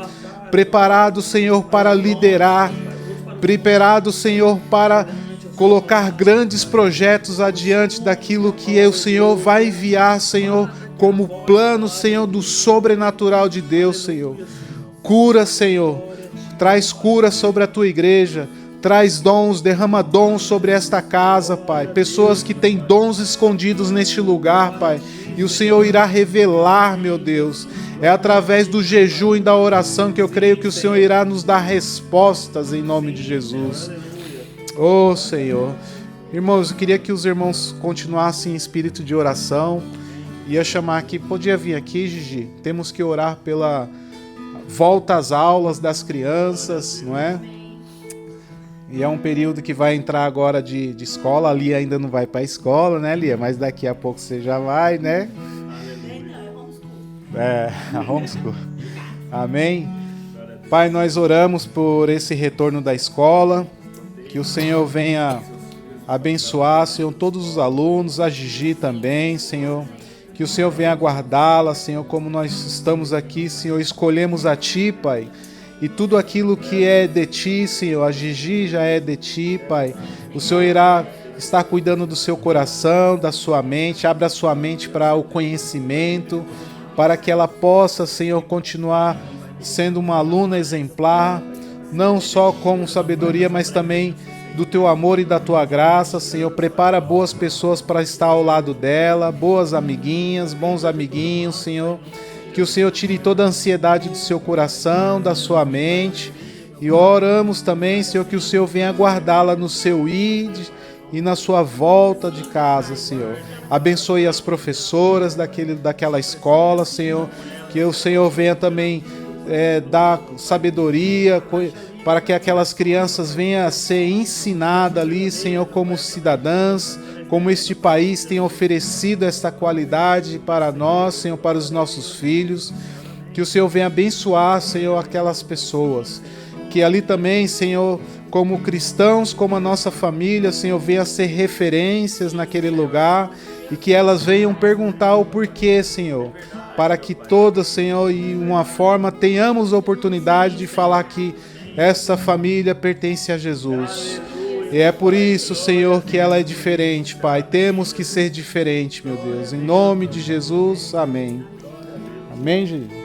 Preparado, Senhor, para liderar. Preparado, Senhor, para colocar grandes projetos adiante daquilo que o Senhor vai enviar, Senhor, como plano, Senhor, do sobrenatural de Deus, Senhor. Cura, Senhor. Traz cura sobre a Tua igreja. Traz dons, derrama dons sobre esta casa, Pai. Pessoas que têm dons escondidos neste lugar, Pai. E o Senhor irá revelar, meu Deus. É através do jejum e da oração que eu creio que o Senhor irá nos dar respostas em nome de Jesus. Oh, Senhor. Irmãos, eu queria que os irmãos continuassem em espírito de oração. Ia chamar aqui, podia vir aqui, Gigi. Temos que orar pela volta às aulas das crianças, não é? E é um período que vai entrar agora de escola. A Lia ainda não vai para a escola, né, Lia? Mas daqui a pouco você já vai, né? A homeschool. Amém? Pai, nós oramos por esse retorno da escola. Que o Senhor venha abençoar, Senhor, todos os alunos, a Gigi também, Senhor. Que o Senhor venha guardá-la, Senhor, como nós estamos aqui, Senhor, escolhemos a Ti, Pai. E tudo aquilo que é de Ti, Senhor, a Gigi já é de Ti, Pai. O Senhor irá estar cuidando do seu coração, da sua mente. Abra a sua mente para o conhecimento, para que ela possa, Senhor, continuar sendo uma aluna exemplar, não só com sabedoria, mas também do Teu amor e da Tua graça, Senhor. Prepara boas pessoas para estar ao lado dela, boas amiguinhas, bons amiguinhos, Senhor. Que o Senhor tire toda a ansiedade do seu coração, da sua mente. E oramos também, Senhor, que o Senhor venha guardá-la no seu id e na sua volta de casa, Senhor. Abençoe as professoras daquela escola, Senhor. Que o Senhor venha também dar sabedoria para que aquelas crianças venham a ser ensinadas ali, Senhor, como cidadãs, como este país tem oferecido esta qualidade para nós, Senhor, para os nossos filhos. Que o Senhor venha abençoar, Senhor, aquelas pessoas. Que ali também, Senhor, como cristãos, como a nossa família, Senhor, venha a ser referências naquele lugar e que elas venham perguntar o porquê, Senhor, para que todas, Senhor, e uma forma tenhamos a oportunidade de falar que essa família pertence a Jesus. E é por isso, Senhor, que ela é diferente, Pai. Temos que ser diferente, meu Deus. Em nome de Jesus, amém. Amém, gente?